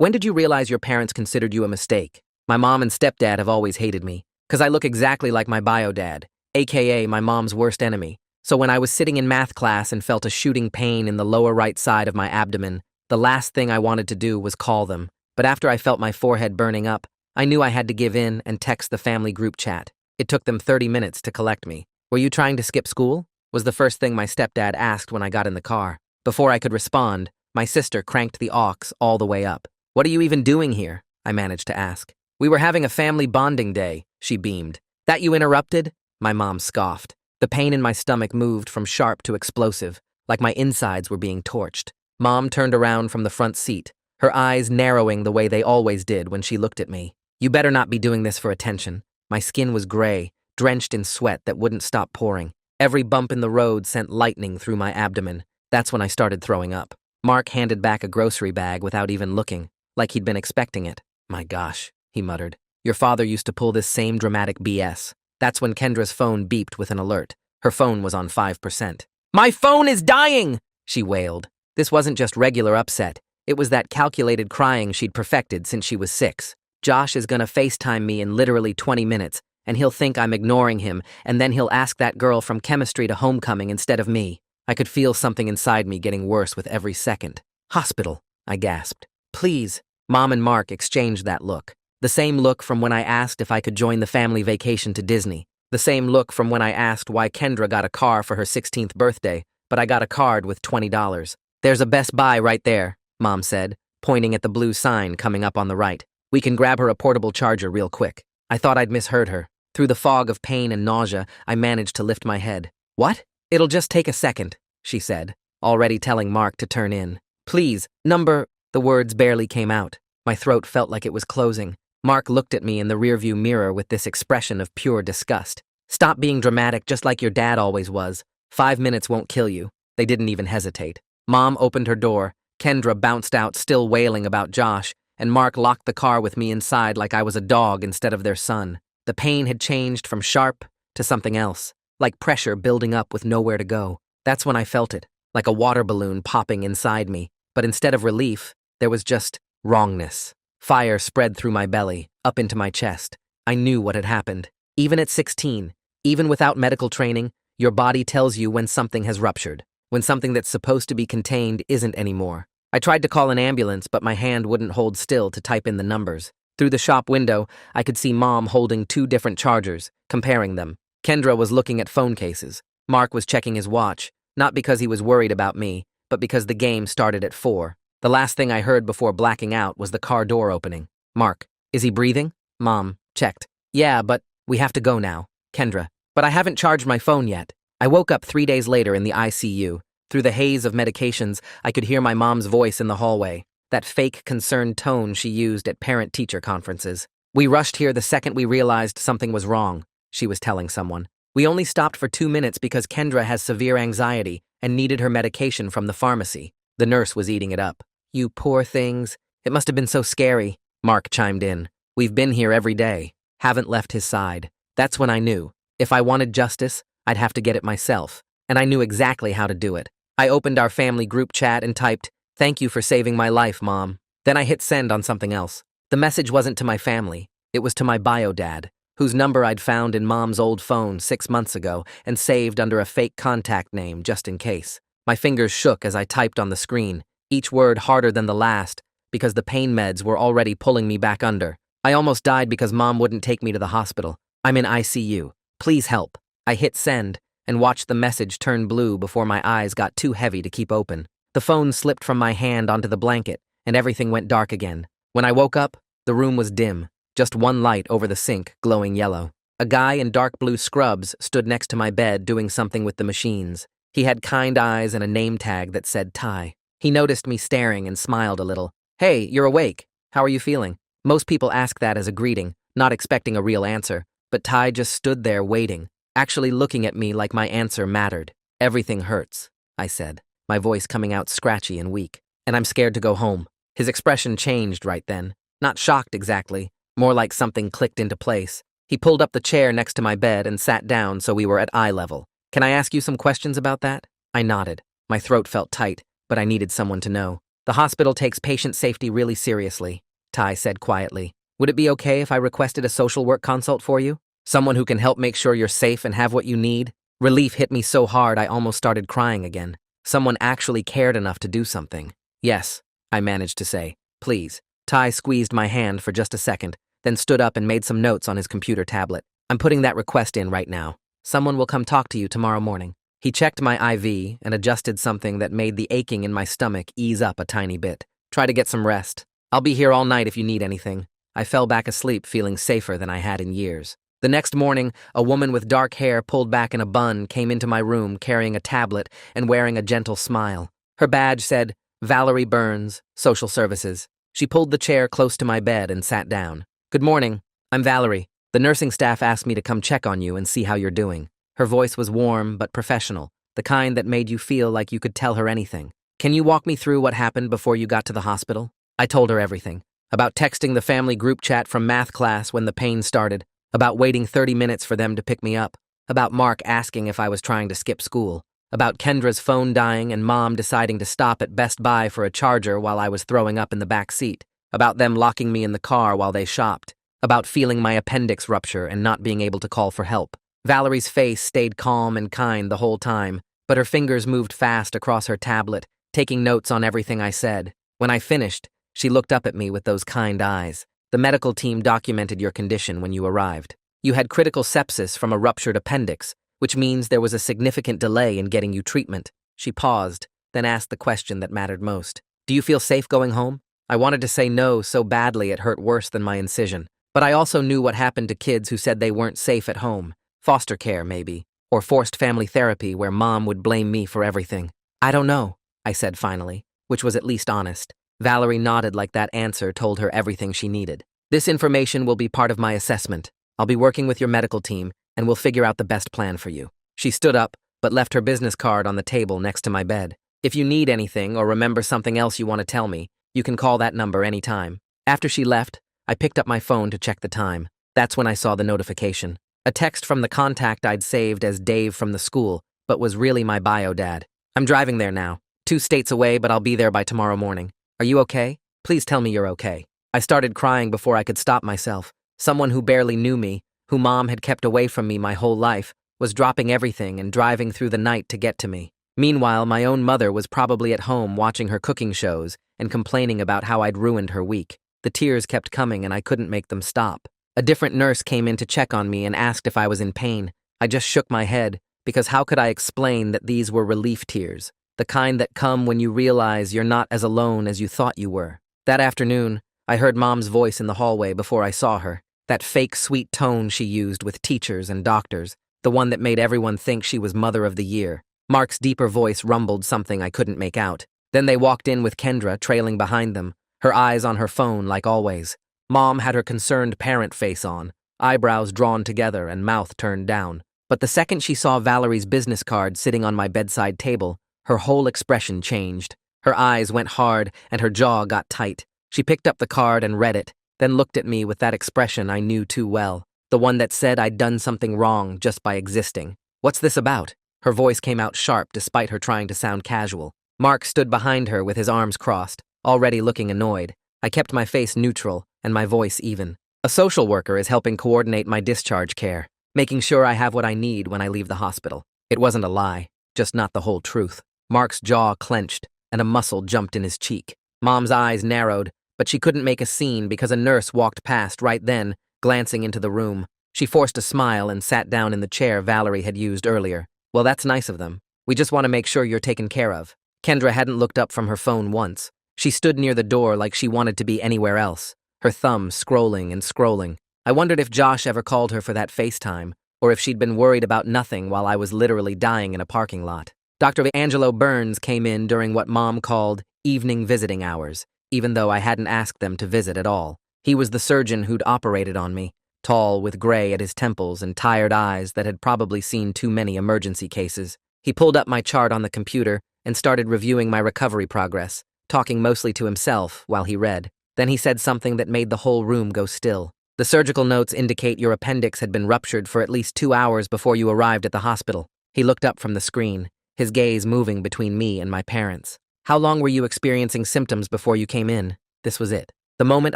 When did you realize your parents considered you a mistake? My mom and stepdad have always hated me, because I look exactly like my bio dad, aka my mom's worst enemy. So when I was sitting in math class and felt a shooting pain in the lower right side of my abdomen, the last thing I wanted to do was call them. But after I felt my forehead burning up, I knew I had to give in and text the family group chat. It took them 30 minutes to collect me. "Were you trying to skip school?" was the first thing my stepdad asked when I got in the car. Before I could respond, my sister cranked the aux all the way up. "What are you even doing here?" I managed to ask. "We were having a family bonding day," she beamed. "That you interrupted?" My mom scoffed. The pain in my stomach moved from sharp to explosive, like my insides were being torched. Mom turned around from the front seat, her eyes narrowing the way they always did when she looked at me. "You better not be doing this for attention." My skin was gray, drenched in sweat that wouldn't stop pouring. Every bump in the road sent lightning through my abdomen. That's when I started throwing up. Mark handed back a grocery bag without even looking, like he'd been expecting it. "My gosh," he muttered. "Your father used to pull this same dramatic BS." That's when Kendra's phone beeped with an alert. Her phone was on 5%. "My phone is dying!" she wailed. This wasn't just regular upset. It was that calculated crying she'd perfected since she was 6. "Josh is gonna FaceTime me in literally 20 minutes, and he'll think I'm ignoring him, and then he'll ask that girl from chemistry to homecoming instead of me." I could feel something inside me getting worse with every second. "Hospital," I gasped. "Please." Mom and Mark exchanged that look. The same look from when I asked if I could join the family vacation to Disney. The same look from when I asked why Kendra got a car for her 16th birthday, but I got a card with $20. "There's a Best Buy right there," Mom said, pointing at the blue sign coming up on the right. "We can grab her a portable charger real quick." I thought I'd misheard her. Through the fog of pain and nausea, I managed to lift my head. "What?" "It'll just take a second," she said, already telling Mark to turn in. "Please, number—" The words barely came out. My throat felt like it was closing. Mark looked at me in the rearview mirror with this expression of pure disgust. "Stop being dramatic just like your dad always was. 5 minutes won't kill you." They didn't even hesitate. Mom opened her door. Kendra bounced out, still wailing about Josh, and Mark locked the car with me inside like I was a dog instead of their son. The pain had changed from sharp to something else, like pressure building up with nowhere to go. That's when I felt it, like a water balloon popping inside me. But instead of relief, there was just wrongness. Fire spread through my belly, up into my chest. I knew what had happened. Even at 16, even without medical training, your body tells you when something has ruptured, when something that's supposed to be contained isn't anymore. I tried to call an ambulance, but my hand wouldn't hold still to type in the numbers. Through the shop window, I could see Mom holding 2 different chargers, comparing them. Kendra was looking at phone cases. Mark was checking his watch, not because he was worried about me, but because the game started at 4. The last thing I heard before blacking out was the car door opening. "Mark, is he breathing?" Mom checked. "Yeah, but we have to go now." Kendra, "But I haven't charged my phone yet." I woke up 3 days later in the ICU. Through the haze of medications, I could hear my mom's voice in the hallway, that fake, concerned tone she used at parent-teacher conferences. "We rushed here the second we realized something was wrong," she was telling someone. "We only stopped for 2 minutes because Kendra has severe anxiety and needed her medication from the pharmacy." The nurse was eating it up. "You poor things. It must have been so scary." Mark chimed in. "We've been here every day." Haven't left his side. That's when I knew. If I wanted justice, I'd have to get it myself. And I knew exactly how to do it. I opened our family group chat and typed, "Thank you for saving my life, Mom." Then I hit send on something else. The message wasn't to my family. It was to my bio dad, whose number I'd found in Mom's old phone 6 months ago and saved under a fake contact name just in case. My fingers shook as I typed on the screen, each word harder than the last, because the pain meds were already pulling me back under. I almost died because Mom wouldn't take me to the hospital. "I'm in ICU. Please help." I hit send and watched the message turn blue before my eyes got too heavy to keep open. The phone slipped from my hand onto the blanket, and everything went dark again. When I woke up, the room was dim, just one light over the sink, glowing yellow. A guy in dark blue scrubs stood next to my bed doing something with the machines. He had kind eyes and a name tag that said Ty. He noticed me staring and smiled a little. "Hey, you're awake. How are you feeling?" Most people ask that as a greeting, not expecting a real answer, but Ty just stood there waiting, actually looking at me like my answer mattered. "Everything hurts," I said, my voice coming out scratchy and weak, "and I'm scared to go home." His expression changed right then. Not shocked exactly, more like something clicked into place. He pulled up the chair next to my bed and sat down so we were at eye level. "Can I ask you some questions about that?" I nodded. My throat felt tight, but I needed someone to know. The hospital takes patient safety really seriously, Ty said quietly. Would it be okay if I requested a social work consult for you? Someone who can help make sure you're safe and have what you need? Relief hit me so hard I almost started crying again. Someone actually cared enough to do something. Yes, I managed to say. Please. Ty squeezed my hand for just a second, then stood up and made some notes on his computer tablet. I'm putting that request in right now. Someone will come talk to you tomorrow morning. He checked my IV and adjusted something that made the aching in my stomach ease up a tiny bit. Try to get some rest. I'll be here all night if you need anything. I fell back asleep feeling safer than I had in years. The next morning, a woman with dark hair pulled back in a bun came into my room carrying a tablet and wearing a gentle smile. Her badge said, Valerie Burns, Social Services. She pulled the chair close to my bed and sat down. Good morning. I'm Valerie. The nursing staff asked me to come check on you and see how you're doing. Her voice was warm but professional, the kind that made you feel like you could tell her anything. Can you walk me through what happened before you got to the hospital? I told her everything. About texting the family group chat from math class when the pain started. About waiting 30 minutes for them to pick me up. About Mark asking if I was trying to skip school. About Kendra's phone dying and Mom deciding to stop at Best Buy for a charger while I was throwing up in the back seat. About them locking me in the car while they shopped. About feeling my appendix rupture and not being able to call for help. Valerie's face stayed calm and kind the whole time, but her fingers moved fast across her tablet, taking notes on everything I said. When I finished, she looked up at me with those kind eyes. The medical team documented your condition when you arrived. You had critical sepsis from a ruptured appendix, which means there was a significant delay in getting you treatment. She paused, then asked the question that mattered most. Do you feel safe going home? I wanted to say no so badly it hurt worse than my incision. But I also knew what happened to kids who said they weren't safe at home. Foster care, maybe. Or forced family therapy where Mom would blame me for everything. I don't know, I said finally, which was at least honest. Valerie nodded like that answer told her everything she needed. This information will be part of my assessment. I'll be working with your medical team, and we'll figure out the best plan for you. She stood up, but left her business card on the table next to my bed. If you need anything or remember something else you want to tell me, you can call that number anytime. After she left, I picked up my phone to check the time. That's when I saw the notification. A text from the contact I'd saved as Dave from the school, but was really my bio dad. I'm driving there now. 2 states away, but I'll be there by tomorrow morning. Are you okay? Please tell me you're okay. I started crying before I could stop myself. Someone who barely knew me, who Mom had kept away from me my whole life, was dropping everything and driving through the night to get to me. Meanwhile, my own mother was probably at home watching her cooking shows and complaining about how I'd ruined her week. The tears kept coming and I couldn't make them stop. A different nurse came in to check on me and asked if I was in pain. I just shook my head, because how could I explain that these were relief tears? The kind that come when you realize you're not as alone as you thought you were. That afternoon, I heard Mom's voice in the hallway before I saw her. That fake sweet tone she used with teachers and doctors, the one that made everyone think she was Mother of the Year. Mark's deeper voice rumbled something I couldn't make out. Then they walked in with Kendra trailing behind them, her eyes on her phone like always. Mom had her concerned parent face on, eyebrows drawn together and mouth turned down. But the second she saw Valerie's business card sitting on my bedside table, her whole expression changed. Her eyes went hard and her jaw got tight. She picked up the card and read it, then looked at me with that expression I knew too well, the one that said I'd done something wrong just by existing. What's this about? Her voice came out sharp despite her trying to sound casual. Mark stood behind her with his arms crossed, already looking annoyed. I kept my face neutral and my voice even. A social worker is helping coordinate my discharge care, making sure I have what I need when I leave the hospital. It wasn't a lie, just not the whole truth. Mark's jaw clenched and a muscle jumped in his cheek. Mom's eyes narrowed, but she couldn't make a scene because a nurse walked past right then, glancing into the room. She forced a smile and sat down in the chair Valerie had used earlier. Well, that's nice of them. We just want to make sure you're taken care of. Kendra hadn't looked up from her phone once. She stood near the door like she wanted to be anywhere else, her thumb scrolling and scrolling. I wondered if Josh ever called her for that FaceTime, or if she'd been worried about nothing while I was literally dying in a parking lot. Dr. Angelo Burns came in during what Mom called evening visiting hours, even though I hadn't asked them to visit at all. He was the surgeon who'd operated on me, tall with gray at his temples and tired eyes that had probably seen too many emergency cases. He pulled up my chart on the computer and started reviewing my recovery progress, talking mostly to himself while he read. Then he said something that made the whole room go still. The surgical notes indicate your appendix had been ruptured for at least 2 hours before you arrived at the hospital. He looked up from the screen, his gaze moving between me and my parents. How long were you experiencing symptoms before you came in? This was it. The moment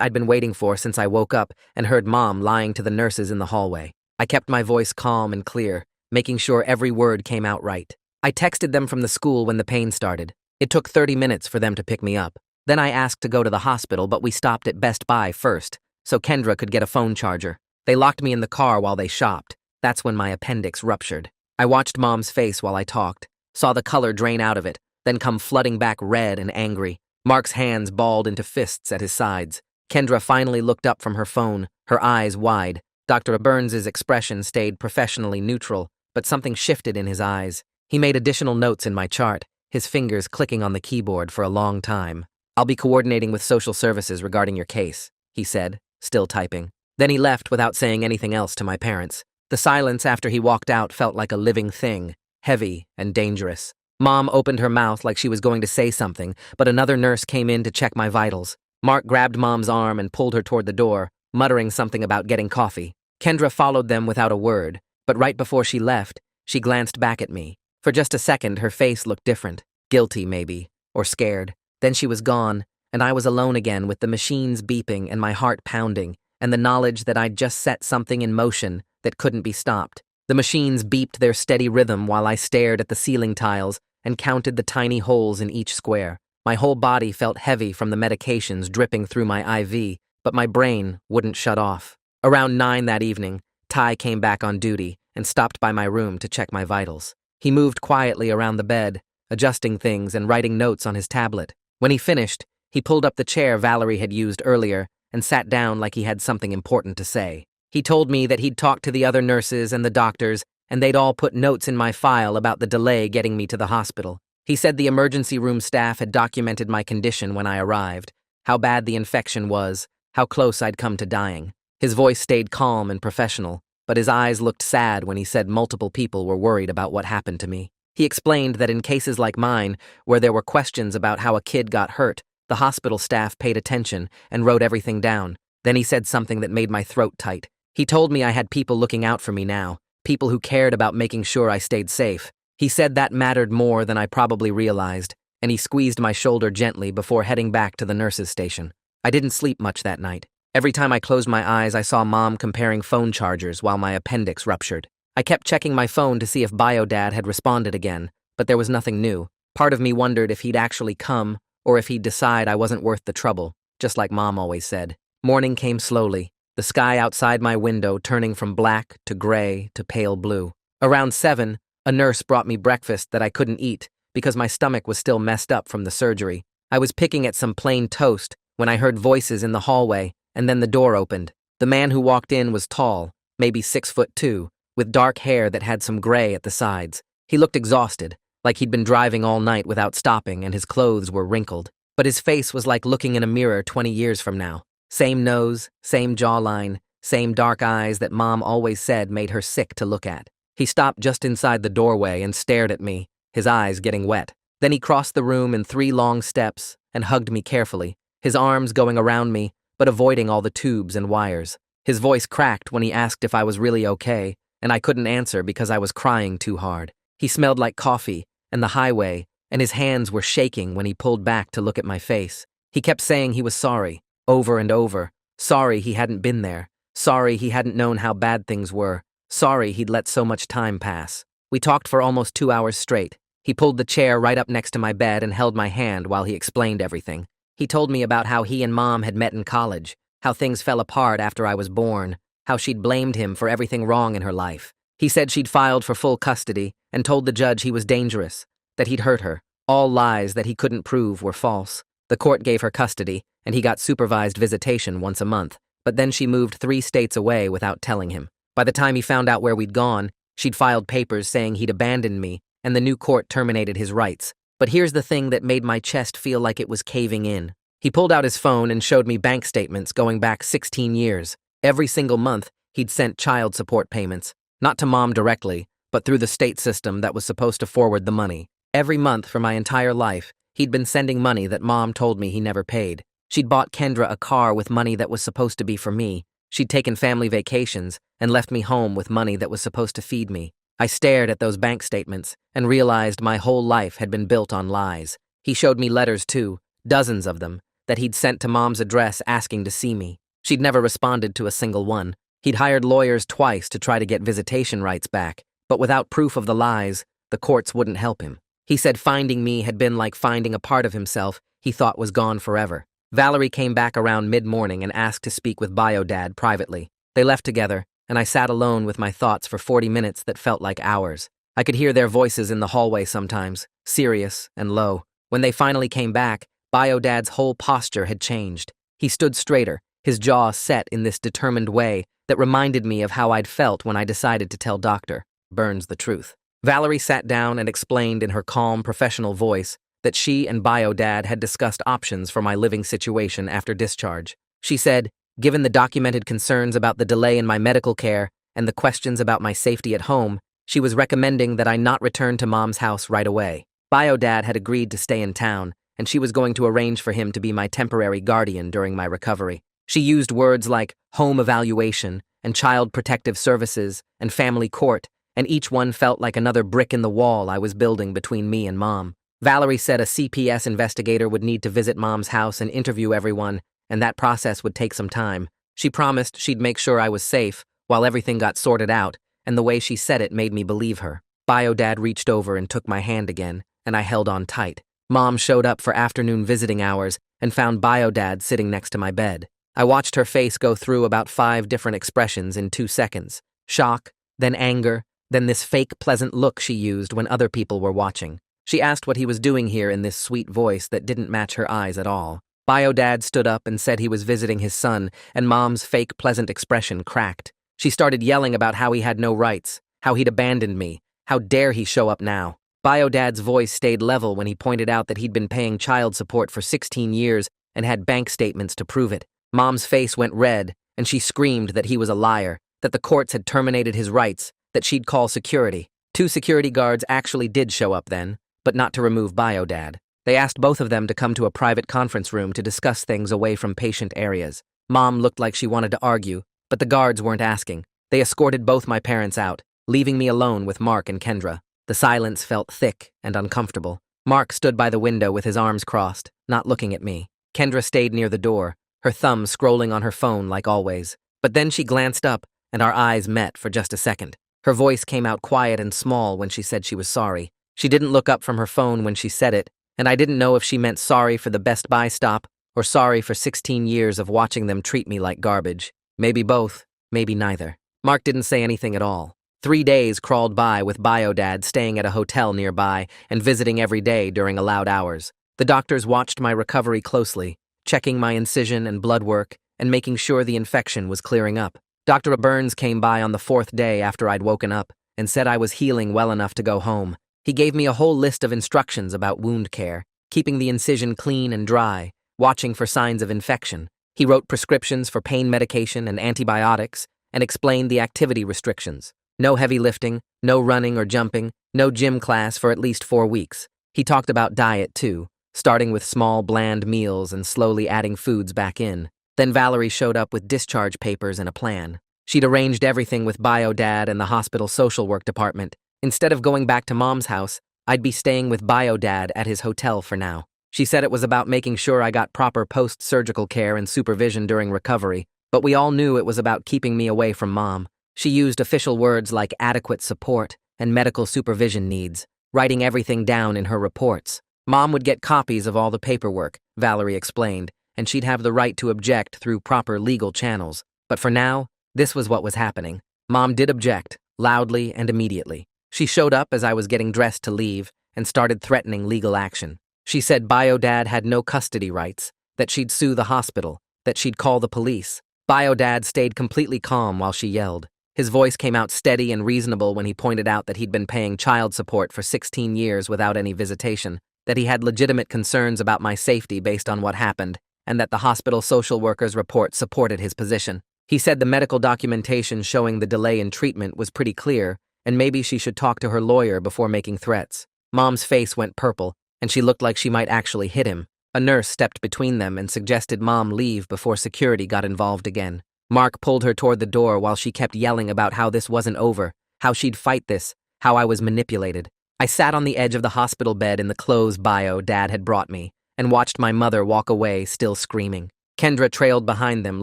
I'd been waiting for since I woke up and heard Mom lying to the nurses in the hallway. I kept my voice calm and clear, making sure every word came out right. I texted them from the school when the pain started. It took 30 minutes for them to pick me up. Then I asked to go to the hospital, but we stopped at Best Buy first, so Kendra could get a phone charger. They locked me in the car while they shopped. That's when my appendix ruptured. I watched Mom's face while I talked, saw the color drain out of it, then come flooding back red and angry. Mark's hands balled into fists at his sides. Kendra finally looked up from her phone, her eyes wide. Dr. Burns's expression stayed professionally neutral, but something shifted in his eyes. He made additional notes in my chart, his fingers clicking on the keyboard for a long time. "I'll be coordinating with social services regarding your case," he said, still typing. Then he left without saying anything else to my parents. The silence after he walked out felt like a living thing, heavy and dangerous. Mom opened her mouth like she was going to say something, but another nurse came in to check my vitals. Mark grabbed Mom's arm and pulled her toward the door, muttering something about getting coffee. Kendra followed them without a word, but right before she left, she glanced back at me. For just a second, her face looked different. Guilty, maybe, or scared. Then she was gone, and I was alone again with the machines beeping and my heart pounding, and the knowledge that I'd just set something in motion that couldn't be stopped. The machines beeped their steady rhythm while I stared at the ceiling tiles and counted the tiny holes in each square. My whole body felt heavy from the medications dripping through my IV, but my brain wouldn't shut off. Around 9 that evening, Ty came back on duty and stopped by my room to check my vitals. He moved quietly around the bed, adjusting things and writing notes on his tablet. When he finished, he pulled up the chair Valerie had used earlier and sat down like he had something important to say. He told me that he'd talked to the other nurses and the doctors, and they'd all put notes in my file about the delay getting me to the hospital. He said the emergency room staff had documented my condition when I arrived, how bad the infection was, how close I'd come to dying. His voice stayed calm and professional, but his eyes looked sad when he said multiple people were worried about what happened to me. He explained that in cases like mine, where there were questions about how a kid got hurt, the hospital staff paid attention and wrote everything down. Then he said something that made my throat tight. He told me I had people looking out for me now, people who cared about making sure I stayed safe. He said that mattered more than I probably realized, and he squeezed my shoulder gently before heading back to the nurses' station. I didn't sleep much that night. Every time I closed my eyes, I saw Mom comparing phone chargers while my appendix ruptured. I kept checking my phone to see if BioDad had responded again, but there was nothing new. Part of me wondered if he'd actually come, or if he'd decide I wasn't worth the trouble, just like Mom always said. Morning came slowly, the sky outside my window turning from black to gray to pale blue. Around 7, a nurse brought me breakfast that I couldn't eat because my stomach was still messed up from the surgery. I was picking at some plain toast when I heard voices in the hallway, and then the door opened. The man who walked in was tall, maybe 6'2", with dark hair that had some gray at the sides. He looked exhausted, like he'd been driving all night without stopping and his clothes were wrinkled. But his face was like looking in a mirror 20 years from now. Same nose, same jawline, same dark eyes that Mom always said made her sick to look at. He stopped just inside the doorway and stared at me, his eyes getting wet. Then he crossed the room in 3 long steps and hugged me carefully, his arms going around me, but avoiding all the tubes and wires. His voice cracked when he asked if I was really okay, and I couldn't answer because I was crying too hard. He smelled like coffee and the highway, and his hands were shaking when he pulled back to look at my face. He kept saying he was sorry, over and over. Sorry he hadn't been there. Sorry he hadn't known how bad things were. Sorry he'd let so much time pass. We talked for almost 2 hours straight. He pulled the chair right up next to my bed and held my hand while he explained everything. He told me about how he and Mom had met in college, how things fell apart after I was born, how she'd blamed him for everything wrong in her life. He said she'd filed for full custody and told the judge he was dangerous, that he'd hurt her. All lies that he couldn't prove were false. The court gave her custody, and he got supervised visitation once a month, but then she moved 3 states away without telling him. By the time he found out where we'd gone, she'd filed papers saying he'd abandoned me, and the new court terminated his rights. But here's the thing that made my chest feel like it was caving in. He pulled out his phone and showed me bank statements going back 16 years. Every single month, he'd sent child support payments, not to Mom directly, but through the state system that was supposed to forward the money. Every month for my entire life, he'd been sending money that Mom told me he never paid. She'd bought Kendra a car with money that was supposed to be for me. She'd taken family vacations and left me home with money that was supposed to feed me. I stared at those bank statements and realized my whole life had been built on lies. He showed me letters too, dozens of them, that he'd sent to Mom's address asking to see me. She'd never responded to a single one. He'd hired lawyers twice to try to get visitation rights back, but without proof of the lies, the courts wouldn't help him. He said finding me had been like finding a part of himself he thought was gone forever. Valerie came back around mid-morning and asked to speak with Bio-Dad privately. They left together, and I sat alone with my thoughts for 40 minutes that felt like hours. I could hear their voices in the hallway sometimes, serious and low. When they finally came back, Bio-Dad's whole posture had changed. He stood straighter, his jaw set in this determined way that reminded me of how I'd felt when I decided to tell Dr. Burns the truth. Valerie sat down and explained in her calm, professional voice that she and Bio-Dad had discussed options for my living situation after discharge. She said, given the documented concerns about the delay in my medical care and the questions about my safety at home, she was recommending that I not return to Mom's house right away. Bio-Dad had agreed to stay in town, and she was going to arrange for him to be my temporary guardian during my recovery. She used words like home evaluation and child protective services and family court, and each one felt like another brick in the wall I was building between me and Mom. Valerie said a CPS investigator would need to visit Mom's house and interview everyone, and that process would take some time. She promised she'd make sure I was safe while everything got sorted out, and the way she said it made me believe her. Bio-Dad reached over and took my hand again, and I held on tight. Mom showed up for afternoon visiting hours and found Bio-Dad sitting next to my bed. I watched her face go through about 5 different expressions in 2 seconds. Shock, then anger, then this fake pleasant look she used when other people were watching. She asked what he was doing here in this sweet voice that didn't match her eyes at all. Bio-Dad stood up and said he was visiting his son, and Mom's fake pleasant expression cracked. She started yelling about how he had no rights, how he'd abandoned me, how dare he show up now. Bio-Dad's voice stayed level when he pointed out that he'd been paying child support for 16 years and had bank statements to prove it. Mom's face went red, and she screamed that he was a liar, that the courts had terminated his rights, that she'd call security. 2 security guards actually did show up then, but not to remove Bio-Dad. They asked both of them to come to a private conference room to discuss things away from patient areas. Mom looked like she wanted to argue, but the guards weren't asking. They escorted both my parents out, leaving me alone with Mark and Kendra. The silence felt thick and uncomfortable. Mark stood by the window with his arms crossed, not looking at me. Kendra stayed near the door, her thumb scrolling on her phone like always. But then she glanced up, and our eyes met for just a second. Her voice came out quiet and small when she said she was sorry. She didn't look up from her phone when she said it, and I didn't know if she meant sorry for the Best Buy stop or sorry for 16 years of watching them treat me like garbage. Maybe both, maybe neither. Mark didn't say anything at all. 3 days crawled by with Bio-Dad staying at a hotel nearby and visiting every day during allowed hours. The doctors watched my recovery closely, checking my incision and blood work and making sure the infection was clearing up. Dr. Burns came by on the 4th day after I'd woken up and said I was healing well enough to go home. He gave me a whole list of instructions about wound care, keeping the incision clean and dry, watching for signs of infection. He wrote prescriptions for pain medication and antibiotics and explained the activity restrictions. No heavy lifting, no running or jumping, no gym class for at least 4 weeks. He talked about diet too, starting with small, bland meals and slowly adding foods back in. Then Valerie showed up with discharge papers and a plan. She'd arranged everything with Bio-Dad and the hospital social work department. Instead of going back to Mom's house, I'd be staying with Bio-Dad at his hotel for now. She said it was about making sure I got proper post-surgical care and supervision during recovery, but we all knew it was about keeping me away from Mom. She used official words like adequate support and medical supervision needs, writing everything down in her reports. Mom would get copies of all the paperwork, Valerie explained, and she'd have the right to object through proper legal channels. But for now, this was what was happening. Mom did object, loudly and immediately. She showed up as I was getting dressed to leave and started threatening legal action. She said Bio-Dad had no custody rights, that she'd sue the hospital, that she'd call the police. Bio-Dad stayed completely calm while she yelled. His voice came out steady and reasonable when he pointed out that he'd been paying child support for 16 years without any visitation, that he had legitimate concerns about my safety based on what happened, and that the hospital social worker's report supported his position. He said the medical documentation showing the delay in treatment was pretty clear, and maybe she should talk to her lawyer before making threats. Mom's face went purple, and she looked like she might actually hit him. A nurse stepped between them and suggested Mom leave before security got involved again. Mark pulled her toward the door while she kept yelling about how this wasn't over, how she'd fight this, how I was manipulated. I sat on the edge of the hospital bed in the clothes bio Dad had brought me and watched my mother walk away, still screaming. Kendra trailed behind them,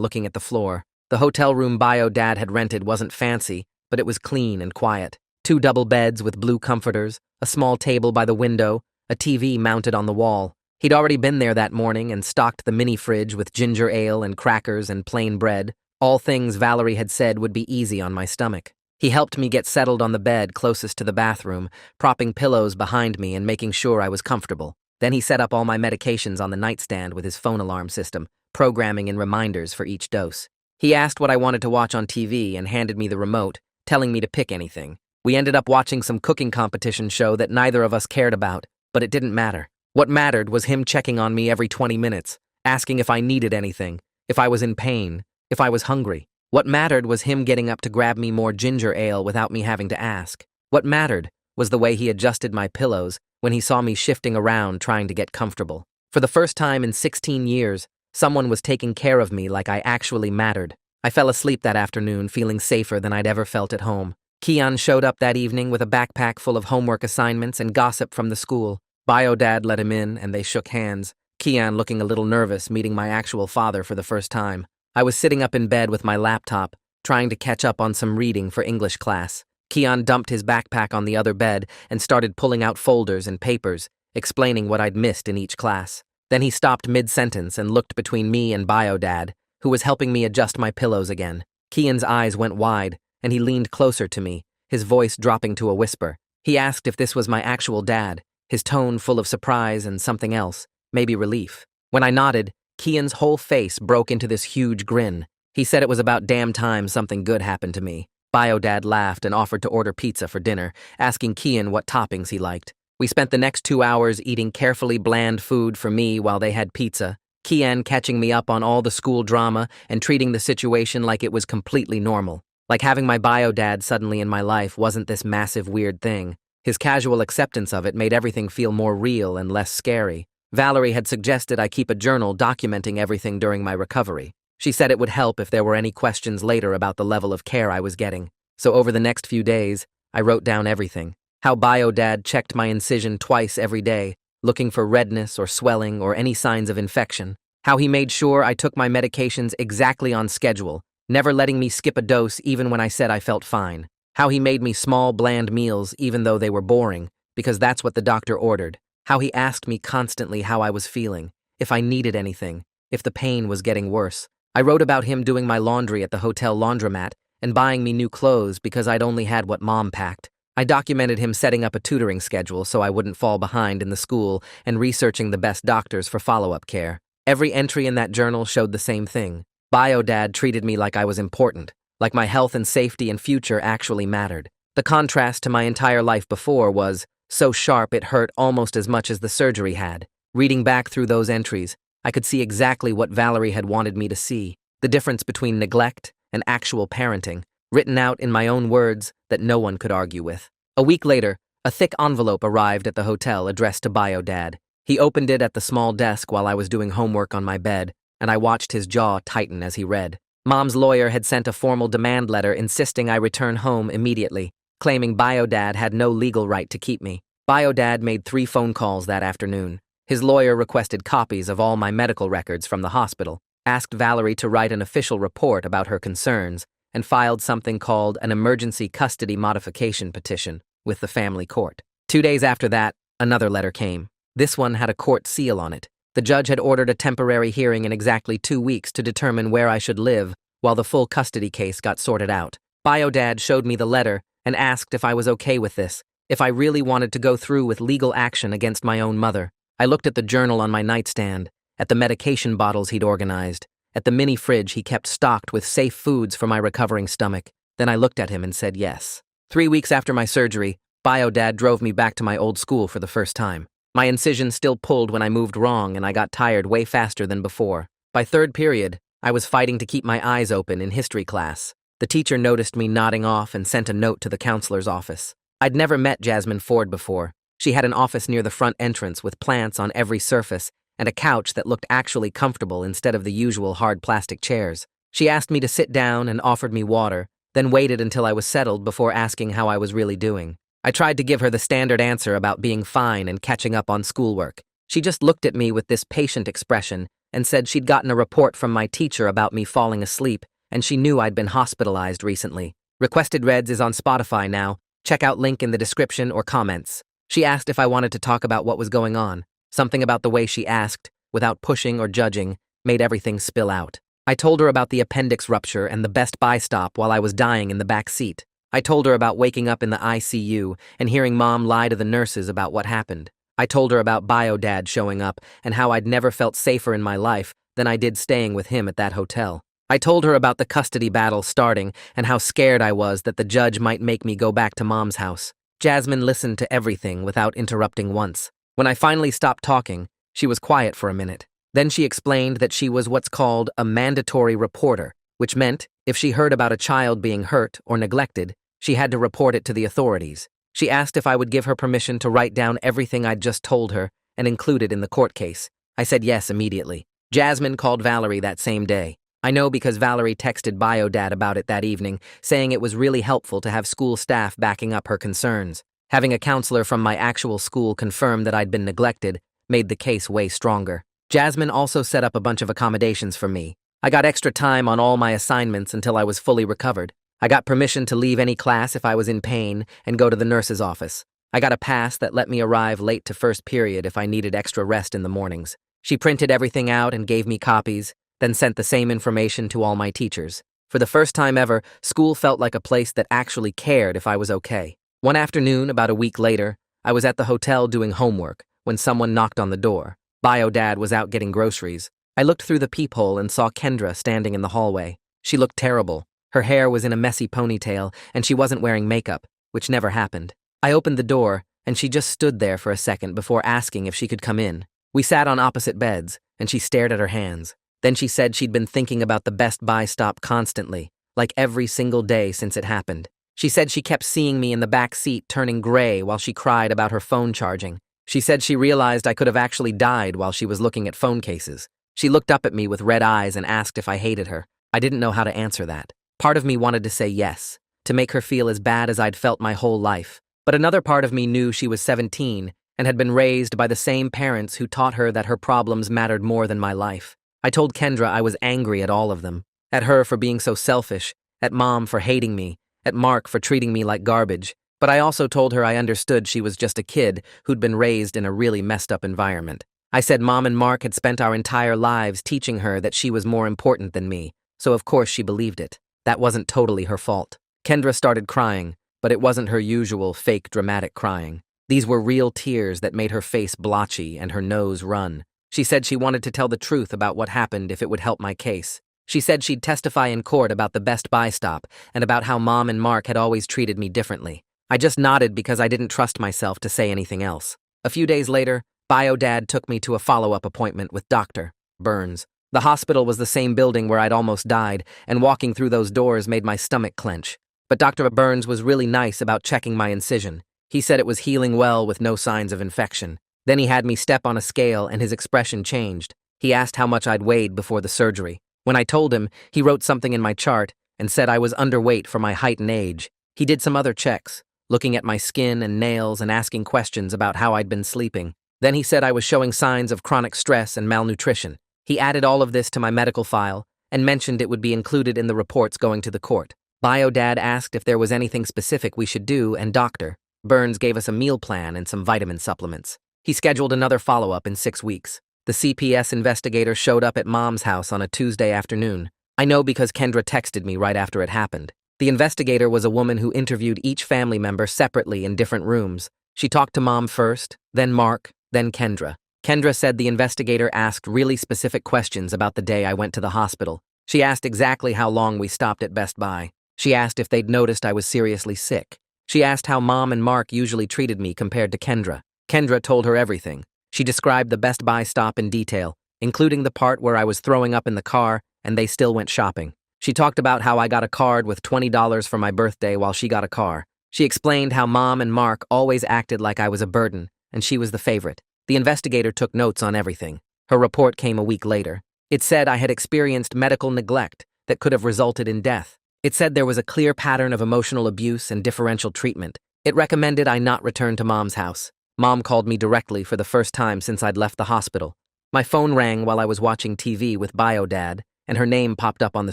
looking at the floor. The hotel room bio Dad had rented wasn't fancy, but it was clean and quiet. 2 double beds with blue comforters, a small table by the window, a TV mounted on the wall. He'd already been there that morning and stocked the mini fridge with ginger ale and crackers and plain bread, all things Valerie had said would be easy on my stomach. He helped me get settled on the bed closest to the bathroom, propping pillows behind me and making sure I was comfortable. Then he set up all my medications on the nightstand with his phone alarm system, programming in reminders for each dose. He asked what I wanted to watch on TV and handed me the remote, telling me to pick anything. We ended up watching some cooking competition show that neither of us cared about, but it didn't matter. What mattered was him checking on me every 20 minutes, asking if I needed anything, if I was in pain, if I was hungry. What mattered was him getting up to grab me more ginger ale without me having to ask. What mattered was the way he adjusted my pillows when he saw me shifting around trying to get comfortable. For the first time in 16 years, someone was taking care of me like I actually mattered. I fell asleep that afternoon feeling safer than I'd ever felt at home. Kian showed up that evening with a backpack full of homework assignments and gossip from the school. Bio Dad let him in and they shook hands, Kian looking a little nervous meeting my actual father for the first time. I was sitting up in bed with my laptop, trying to catch up on some reading for English class. Kian dumped his backpack on the other bed and started pulling out folders and papers, explaining what I'd missed in each class. Then he stopped mid-sentence and looked between me and Bio Dad, who was helping me adjust my pillows again. Kian's eyes went wide, and he leaned closer to me, his voice dropping to a whisper. He asked if this was my actual dad, his tone full of surprise and something else, maybe relief. When I nodded, Kian's whole face broke into this huge grin. He said it was about damn time something good happened to me. Bio Dad laughed and offered to order pizza for dinner, asking Kian what toppings he liked. We spent the next 2 hours eating carefully bland food for me while they had pizza, Kian catching me up on all the school drama and treating the situation like it was completely normal. Like having my bio dad suddenly in my life wasn't this massive weird thing. His casual acceptance of it made everything feel more real and less scary. Valerie had suggested I keep a journal documenting everything during my recovery. She said it would help if there were any questions later about the level of care I was getting. So over the next few days, I wrote down everything. How bio dad checked my incision twice every day, looking for redness or swelling or any signs of infection. How he made sure I took my medications exactly on schedule, never letting me skip a dose even when I said I felt fine. How he made me small, bland meals even though they were boring, because that's what the doctor ordered. How he asked me constantly how I was feeling, if I needed anything, if the pain was getting worse. I wrote about him doing my laundry at the hotel laundromat and buying me new clothes because I'd only had what Mom packed. I documented him setting up a tutoring schedule so I wouldn't fall behind in the school and researching the best doctors for follow-up care. Every entry in that journal showed the same thing. Bio Dad treated me like I was important, like my health and safety and future actually mattered. The contrast to my entire life before was so sharp it hurt almost as much as the surgery had. Reading back through those entries, I could see exactly what Valerie had wanted me to see, the difference between neglect and actual parenting, written out in my own words that no one could argue with. A week later, a thick envelope arrived at the hotel addressed to Bio Dad. He opened it at the small desk while I was doing homework on my bed, and I watched his jaw tighten as he read. Mom's lawyer had sent a formal demand letter insisting I return home immediately, claiming Bio Dad had no legal right to keep me. Bio Dad made 3 phone calls that afternoon. His lawyer requested copies of all my medical records from the hospital, asked Valerie to write an official report about her concerns, and filed something called an emergency custody modification petition with the family court. 2 days after that, another letter came. This one had a court seal on it. The judge had ordered a temporary hearing in exactly 2 weeks to determine where I should live while the full custody case got sorted out. Bio Dad showed me the letter and asked if I was okay with this, if I really wanted to go through with legal action against my own mother. I looked at the journal on my nightstand, at the medication bottles he'd organized, at the mini fridge he kept stocked with safe foods for my recovering stomach. Then I looked at him and said yes. 3 weeks after my surgery, Bio Dad drove me back to my old school for the first time. My incision still pulled when I moved wrong and I got tired way faster than before. By third period, I was fighting to keep my eyes open in history class. The teacher noticed me nodding off and sent a note to the counselor's office. I'd never met Jasmine Ford before. She had an office near the front entrance with plants on every surface and a couch that looked actually comfortable instead of the usual hard plastic chairs. She asked me to sit down and offered me water, then waited until I was settled before asking how I was really doing. I tried to give her the standard answer about being fine and catching up on schoolwork. She just looked at me with this patient expression and said she'd gotten a report from my teacher about me falling asleep, and she knew I'd been hospitalized recently. Requested Reds is on Spotify now. Check out link in the description or comments. She asked if I wanted to talk about what was going on. Something about the way she asked, without pushing or judging, made everything spill out. I told her about the appendix rupture and the Best Buy stop while I was dying in the back seat. I told her about waking up in the ICU and hearing Mom lie to the nurses about what happened. I told her about Bio-Dad showing up and how I'd never felt safer in my life than I did staying with him at that hotel. I told her about the custody battle starting and how scared I was that the judge might make me go back to Mom's house. Jasmine listened to everything without interrupting once. When I finally stopped talking, she was quiet for a minute. Then she explained that she was what's called a mandatory reporter, which meant if she heard about a child being hurt or neglected, she had to report it to the authorities. She asked if I would give her permission to write down everything I'd just told her and include it in the court case. I said yes immediately. Jasmine called Valerie that same day. I know because Valerie texted Bio-Dad about it that evening, saying it was really helpful to have school staff backing up her concerns. Having a counselor from my actual school confirm that I'd been neglected made the case way stronger. Jasmine also set up a bunch of accommodations for me. I got extra time on all my assignments until I was fully recovered. I got permission to leave any class if I was in pain and go to the nurse's office. I got a pass that let me arrive late to first period if I needed extra rest in the mornings. She printed everything out and gave me copies, then sent the same information to all my teachers. For the first time ever, school felt like a place that actually cared if I was okay. One afternoon, about a week later, I was at the hotel doing homework when someone knocked on the door. Bio-Dad was out getting groceries. I looked through the peephole and saw Kendra standing in the hallway. She looked terrible. Her hair was in a messy ponytail, and she wasn't wearing makeup, which never happened. I opened the door, and she just stood there for a second before asking if she could come in. We sat on opposite beds, and she stared at her hands. Then she said she'd been thinking about the Best Buy stop constantly, like every single day since it happened. She said she kept seeing me in the back seat turning gray while she cried about her phone charging. She said she realized I could have actually died while she was looking at phone cases. She looked up at me with red eyes and asked if I hated her. I didn't know how to answer that. Part of me wanted to say yes, to make her feel as bad as I'd felt my whole life. But another part of me knew she was 17 and had been raised by the same parents who taught her that her problems mattered more than my life. I told Kendra I was angry at all of them. At her for being so selfish, at Mom for hating me, at Mark for treating me like garbage. But I also told her I understood she was just a kid who'd been raised in a really messed up environment. I said Mom and Mark had spent our entire lives teaching her that she was more important than me, so of course she believed it. That wasn't totally her fault. Kendra started crying, but it wasn't her usual fake dramatic crying. These were real tears that made her face blotchy and her nose run. She said she wanted to tell the truth about what happened if it would help my case. She said she'd testify in court about the Best Buy stop and about how Mom and Mark had always treated me differently. I just nodded because I didn't trust myself to say anything else. A few days later, Bio-Dad took me to a follow-up appointment with Dr. Burns. The hospital was the same building where I'd almost died, and walking through those doors made my stomach clench. But Dr. Burns was really nice about checking my incision. He said it was healing well with no signs of infection. Then he had me step on a scale and his expression changed. He asked how much I'd weighed before the surgery. When I told him, he wrote something in my chart and said I was underweight for my height and age. He did some other checks, looking at my skin and nails and asking questions about how I'd been sleeping. Then he said I was showing signs of chronic stress and malnutrition. He added all of this to my medical file and mentioned it would be included in the reports going to the court. Bio-Dad asked if there was anything specific we should do, and Dr. Burns gave us a meal plan and some vitamin supplements. He scheduled another follow-up in 6 weeks. The CPS investigator showed up at Mom's house on a Tuesday afternoon. I know because Kendra texted me right after it happened. The investigator was a woman who interviewed each family member separately in different rooms. She talked to Mom first, then Mark, then Kendra. Kendra said the investigator asked really specific questions about the day I went to the hospital. She asked exactly how long we stopped at Best Buy. She asked if they'd noticed I was seriously sick. She asked how Mom and Mark usually treated me compared to Kendra. Kendra told her everything. She described the Best Buy stop in detail, including the part where I was throwing up in the car and they still went shopping. She talked about how I got a card with $20 for my birthday while she got a car. She explained how Mom and Mark always acted like I was a burden, and she was the favorite. The investigator took notes on everything. Her report came a week later. It said I had experienced medical neglect that could have resulted in death. It said there was a clear pattern of emotional abuse and differential treatment, It recommended I not return to Mom's house. Mom called me directly for the first time since I'd left the hospital. My phone rang while I was watching TV with BioDad, and her name popped up on the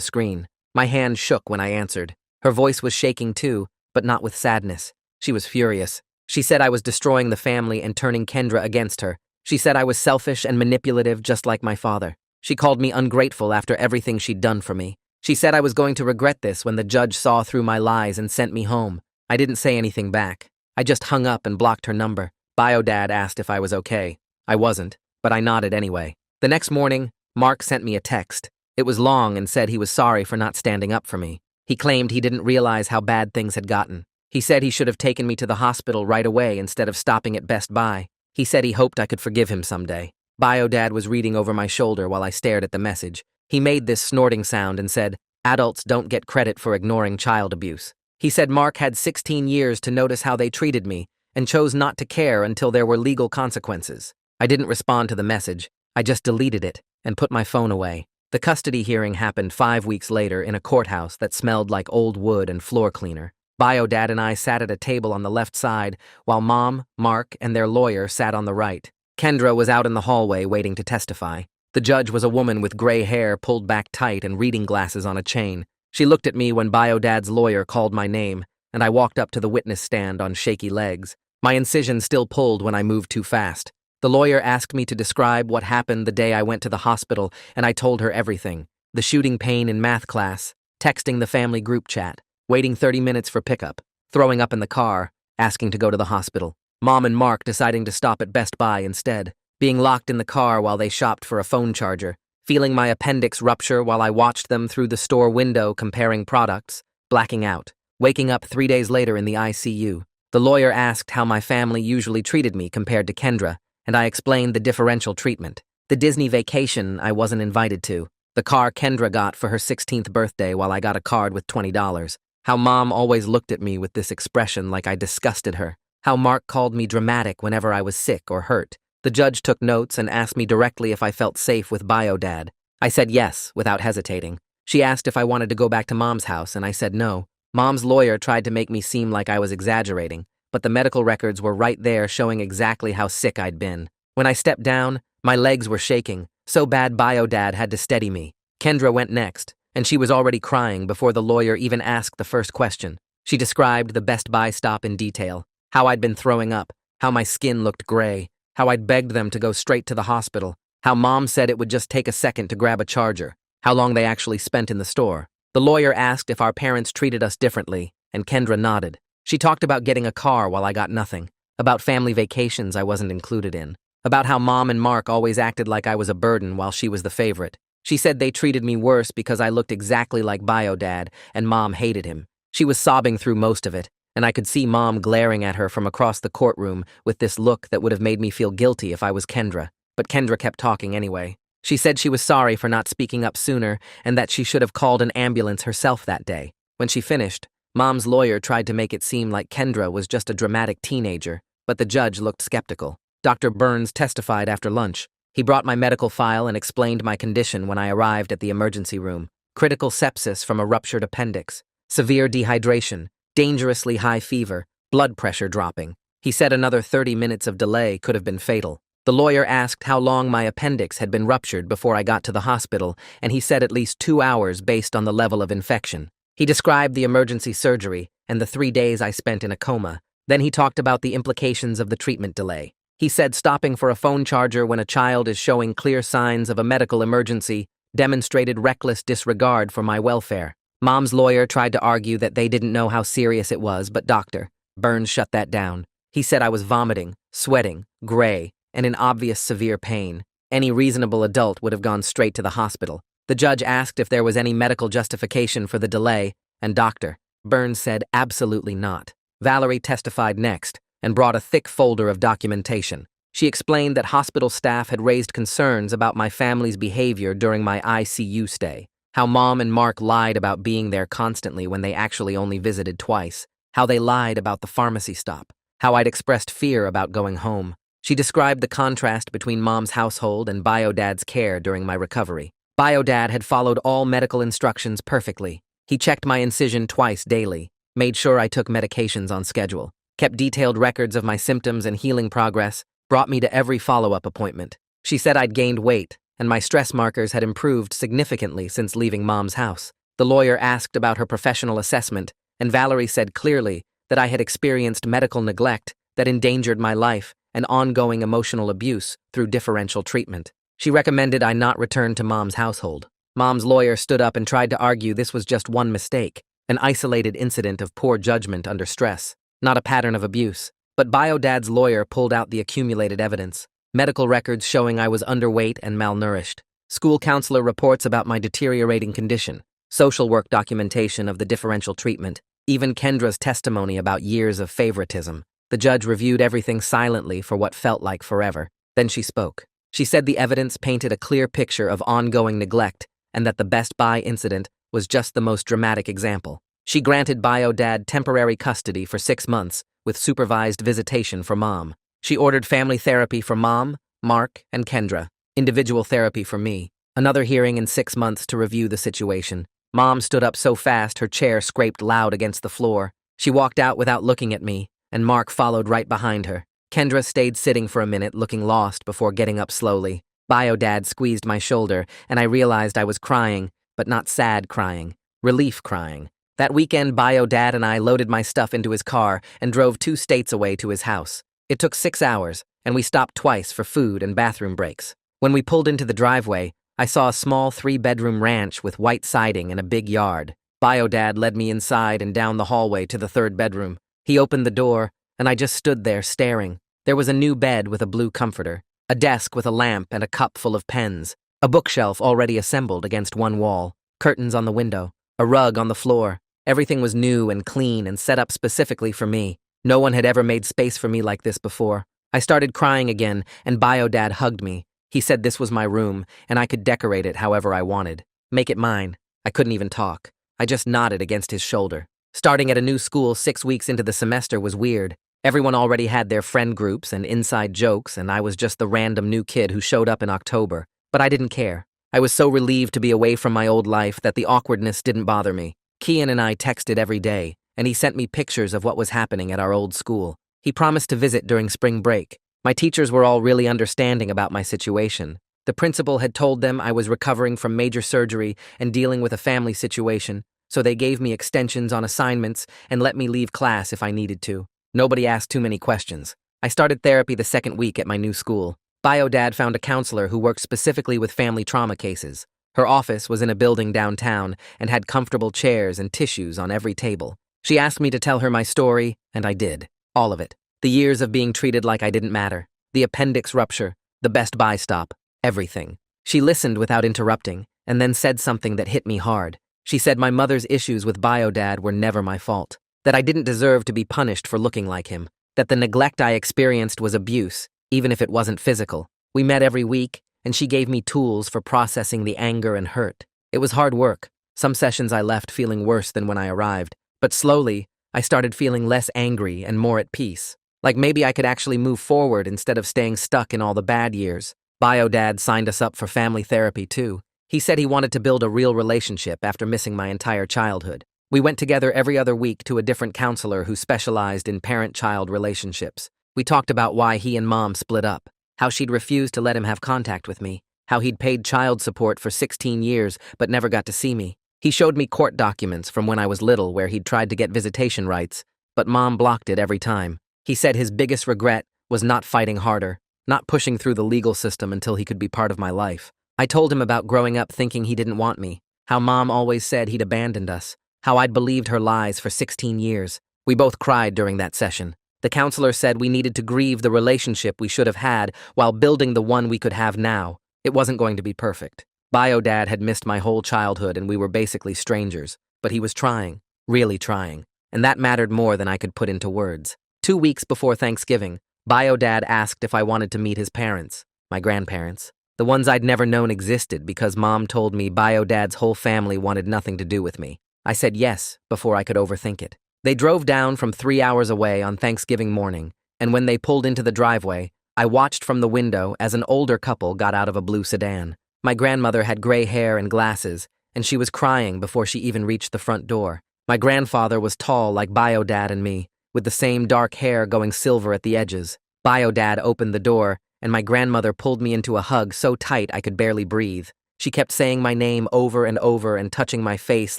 screen. My hand shook when I answered. Her voice was shaking too, but not with sadness. She was furious. She said I was destroying the family and turning Kendra against her. She said I was selfish and manipulative just like my father. She called me ungrateful after everything she'd done for me. She said I was going to regret this when the judge saw through my lies and sent me home. I didn't say anything back. I just hung up and blocked her number. BioDad asked if I was okay. I wasn't, but I nodded anyway. The next morning, Mark sent me a text. It was long and said he was sorry for not standing up for me. He claimed he didn't realize how bad things had gotten. He said he should have taken me to the hospital right away instead of stopping at Best Buy. He said he hoped I could forgive him someday. BioDad was reading over my shoulder while I stared at the message. He made this snorting sound and said, "Adults don't get credit for ignoring child abuse." He said Mark had 16 years to notice how they treated me and chose not to care until there were legal consequences. I didn't respond to the message. I just deleted it and put my phone away. The custody hearing happened 5 weeks later in a courthouse that smelled like old wood and floor cleaner. BioDad and I sat at a table on the left side, while Mom, Mark, and their lawyer sat on the right. Kendra was out in the hallway waiting to testify. The judge was a woman with gray hair pulled back tight and reading glasses on a chain. She looked at me when BioDad's lawyer called my name, and I walked up to the witness stand on shaky legs. My incision still pulled when I moved too fast. The lawyer asked me to describe what happened the day I went to the hospital, and I told her everything. The shooting pain in math class, texting the family group chat, waiting 30 minutes for pickup, throwing up in the car, asking to go to the hospital. Mom and Mark deciding to stop at Best Buy instead, being locked in the car while they shopped for a phone charger, feeling my appendix rupture while I watched them through the store window comparing products, blacking out, waking up 3 days later in the ICU. The lawyer asked how my family usually treated me compared to Kendra, and I explained the differential treatment. The Disney vacation I wasn't invited to. The car Kendra got for her 16th birthday while I got a card with $20. How Mom always looked at me with this expression like I disgusted her. How Mark called me dramatic whenever I was sick or hurt. The judge took notes and asked me directly if I felt safe with BioDad. I said yes, without hesitating. She asked if I wanted to go back to Mom's house, and I said no. Mom's lawyer tried to make me seem like I was exaggerating, but the medical records were right there showing exactly how sick I'd been. When I stepped down, my legs were shaking, so bad BioDad had to steady me. Kendra went next, and she was already crying before the lawyer even asked the first question. She described the Best Buy stop in detail, how I'd been throwing up, how my skin looked gray, how I'd begged them to go straight to the hospital, how Mom said it would just take a second to grab a charger, how long they actually spent in the store. The lawyer asked if our parents treated us differently, and Kendra nodded. She talked about getting a car while I got nothing, about family vacations I wasn't included in, about how Mom and Mark always acted like I was a burden while she was the favorite. She said they treated me worse because I looked exactly like BioDad, and Mom hated him. She was sobbing through most of it, and I could see Mom glaring at her from across the courtroom with this look that would have made me feel guilty if I was Kendra. But Kendra kept talking anyway. She said she was sorry for not speaking up sooner and that she should have called an ambulance herself that day. When she finished, Mom's lawyer tried to make it seem like Kendra was just a dramatic teenager, but the judge looked skeptical. Dr. Burns testified after lunch. He brought my medical file and explained my condition when I arrived at the emergency room. Critical sepsis from a ruptured appendix, severe dehydration, dangerously high fever, blood pressure dropping. He said another 30 minutes of delay could have been fatal. The lawyer asked how long my appendix had been ruptured before I got to the hospital, and he said at least 2 hours based on the level of infection. He described the emergency surgery and the 3 days I spent in a coma. Then he talked about the implications of the treatment delay. He said stopping for a phone charger when a child is showing clear signs of a medical emergency demonstrated reckless disregard for my welfare. Mom's lawyer tried to argue that they didn't know how serious it was, but Dr. Burns shut that down. He said I was vomiting, sweating, gray, and in obvious severe pain. Any reasonable adult would have gone straight to the hospital. The judge asked if there was any medical justification for the delay, and Dr. Burns said absolutely not. Valerie testified next and brought a thick folder of documentation. She explained that hospital staff had raised concerns about my family's behavior during my ICU stay, how Mom and Mark lied about being there constantly when they actually only visited twice, how they lied about the pharmacy stop, how I'd expressed fear about going home. She described the contrast between Mom's household and BioDad's care during my recovery. BioDad had followed all medical instructions perfectly. He checked my incision twice daily, made sure I took medications on schedule. kept detailed records of my symptoms and healing progress, brought me to every follow-up appointment. She said I'd gained weight, and my stress markers had improved significantly since leaving Mom's house. The lawyer asked about her professional assessment, and Valerie said clearly that I had experienced medical neglect that endangered my life and ongoing emotional abuse through differential treatment. She recommended I not return to Mom's household. Mom's lawyer stood up and tried to argue this was just one mistake, an isolated incident of poor judgment under stress, not a pattern of abuse. But BioDad's lawyer pulled out the accumulated evidence. Medical records showing I was underweight and malnourished. School counselor reports about my deteriorating condition. Social work documentation of the differential treatment. Even Kendra's testimony about years of favoritism. The judge reviewed everything silently for what felt like forever. Then she spoke. She said the evidence painted a clear picture of ongoing neglect and that the Best Buy incident was just the most dramatic example. She granted BioDad temporary custody for 6 months with supervised visitation for Mom. She ordered family therapy for Mom, Mark, and Kendra, individual therapy for me, another hearing in 6 months to review the situation. Mom stood up so fast her chair scraped loud against the floor. She walked out without looking at me, and Mark followed right behind her. Kendra stayed sitting for a minute, looking lost before getting up slowly. BioDad squeezed my shoulder, and I realized I was crying, but not sad crying, relief crying. That weekend, BioDad and I loaded my stuff into his car and drove 2 states away to his house. It took 6 hours, and we stopped twice for food and bathroom breaks. When we pulled into the driveway, I saw a small 3-bedroom ranch with white siding and a big yard. BioDad led me inside and down the hallway to the 3rd bedroom. He opened the door, and I just stood there staring. There was a new bed with a blue comforter, a desk with a lamp and a cup full of pens, a bookshelf already assembled against one wall, curtains on the window, a rug on the floor. Everything was new and clean and set up specifically for me. No one had ever made space for me like this before. I started crying again, and BioDad hugged me. He said this was my room, and I could decorate it however I wanted. Make it mine. I couldn't even talk. I just nodded against his shoulder. Starting at a new school 6 weeks into the semester was weird. Everyone already had their friend groups and inside jokes, and I was just the random new kid who showed up in October. But I didn't care. I was so relieved to be away from my old life that the awkwardness didn't bother me. Kian and I texted every day, and he sent me pictures of what was happening at our old school. He promised to visit during spring break. My teachers were all really understanding about my situation. The principal had told them I was recovering from major surgery and dealing with a family situation, so they gave me extensions on assignments and let me leave class if I needed to. Nobody asked too many questions. I started therapy the 2nd week at my new school. BioDad found a counselor who worked specifically with family trauma cases. Her office was in a building downtown and had comfortable chairs and tissues on every table. She asked me to tell her my story, and I did. All of it. The years of being treated like I didn't matter. The appendix rupture. The Best Buy stop. Everything. She listened without interrupting, and then said something that hit me hard. She said my mother's issues with BioDad were never my fault. That I didn't deserve to be punished for looking like him. That the neglect I experienced was abuse, even if it wasn't physical. We met every week, and she gave me tools for processing the anger and hurt. It was hard work. Some sessions I left feeling worse than when I arrived. But slowly, I started feeling less angry and more at peace. Like maybe I could actually move forward instead of staying stuck in all the bad years. BioDad signed us up for family therapy too. He said he wanted to build a real relationship after missing my entire childhood. We went together every other week to a different counselor who specialized in parent-child relationships. We talked about why he and Mom split up, how she'd refused to let him have contact with me, how he'd paid child support for 16 years but never got to see me. He showed me court documents from when I was little where he'd tried to get visitation rights, but Mom blocked it every time. He said his biggest regret was not fighting harder, not pushing through the legal system until he could be part of my life. I told him about growing up thinking he didn't want me, how Mom always said he'd abandoned us, how I'd believed her lies for 16 years. We both cried during that session. The counselor said we needed to grieve the relationship we should have had while building the one we could have now. It wasn't going to be perfect. BioDad had missed my whole childhood and we were basically strangers, but he was trying, really trying, and that mattered more than I could put into words. 2 weeks before Thanksgiving, BioDad asked if I wanted to meet his parents, my grandparents, the ones I'd never known existed because Mom told me BioDad's whole family wanted nothing to do with me. I said yes before I could overthink it. They drove down from 3 hours away on Thanksgiving morning, and when they pulled into the driveway, I watched from the window as an older couple got out of a blue sedan. My grandmother had gray hair and glasses, and she was crying before she even reached the front door. My grandfather was tall like BioDad and me, with the same dark hair going silver at the edges. Bio-dad opened the door, and my grandmother pulled me into a hug so tight I could barely breathe. She kept saying my name over and over and touching my face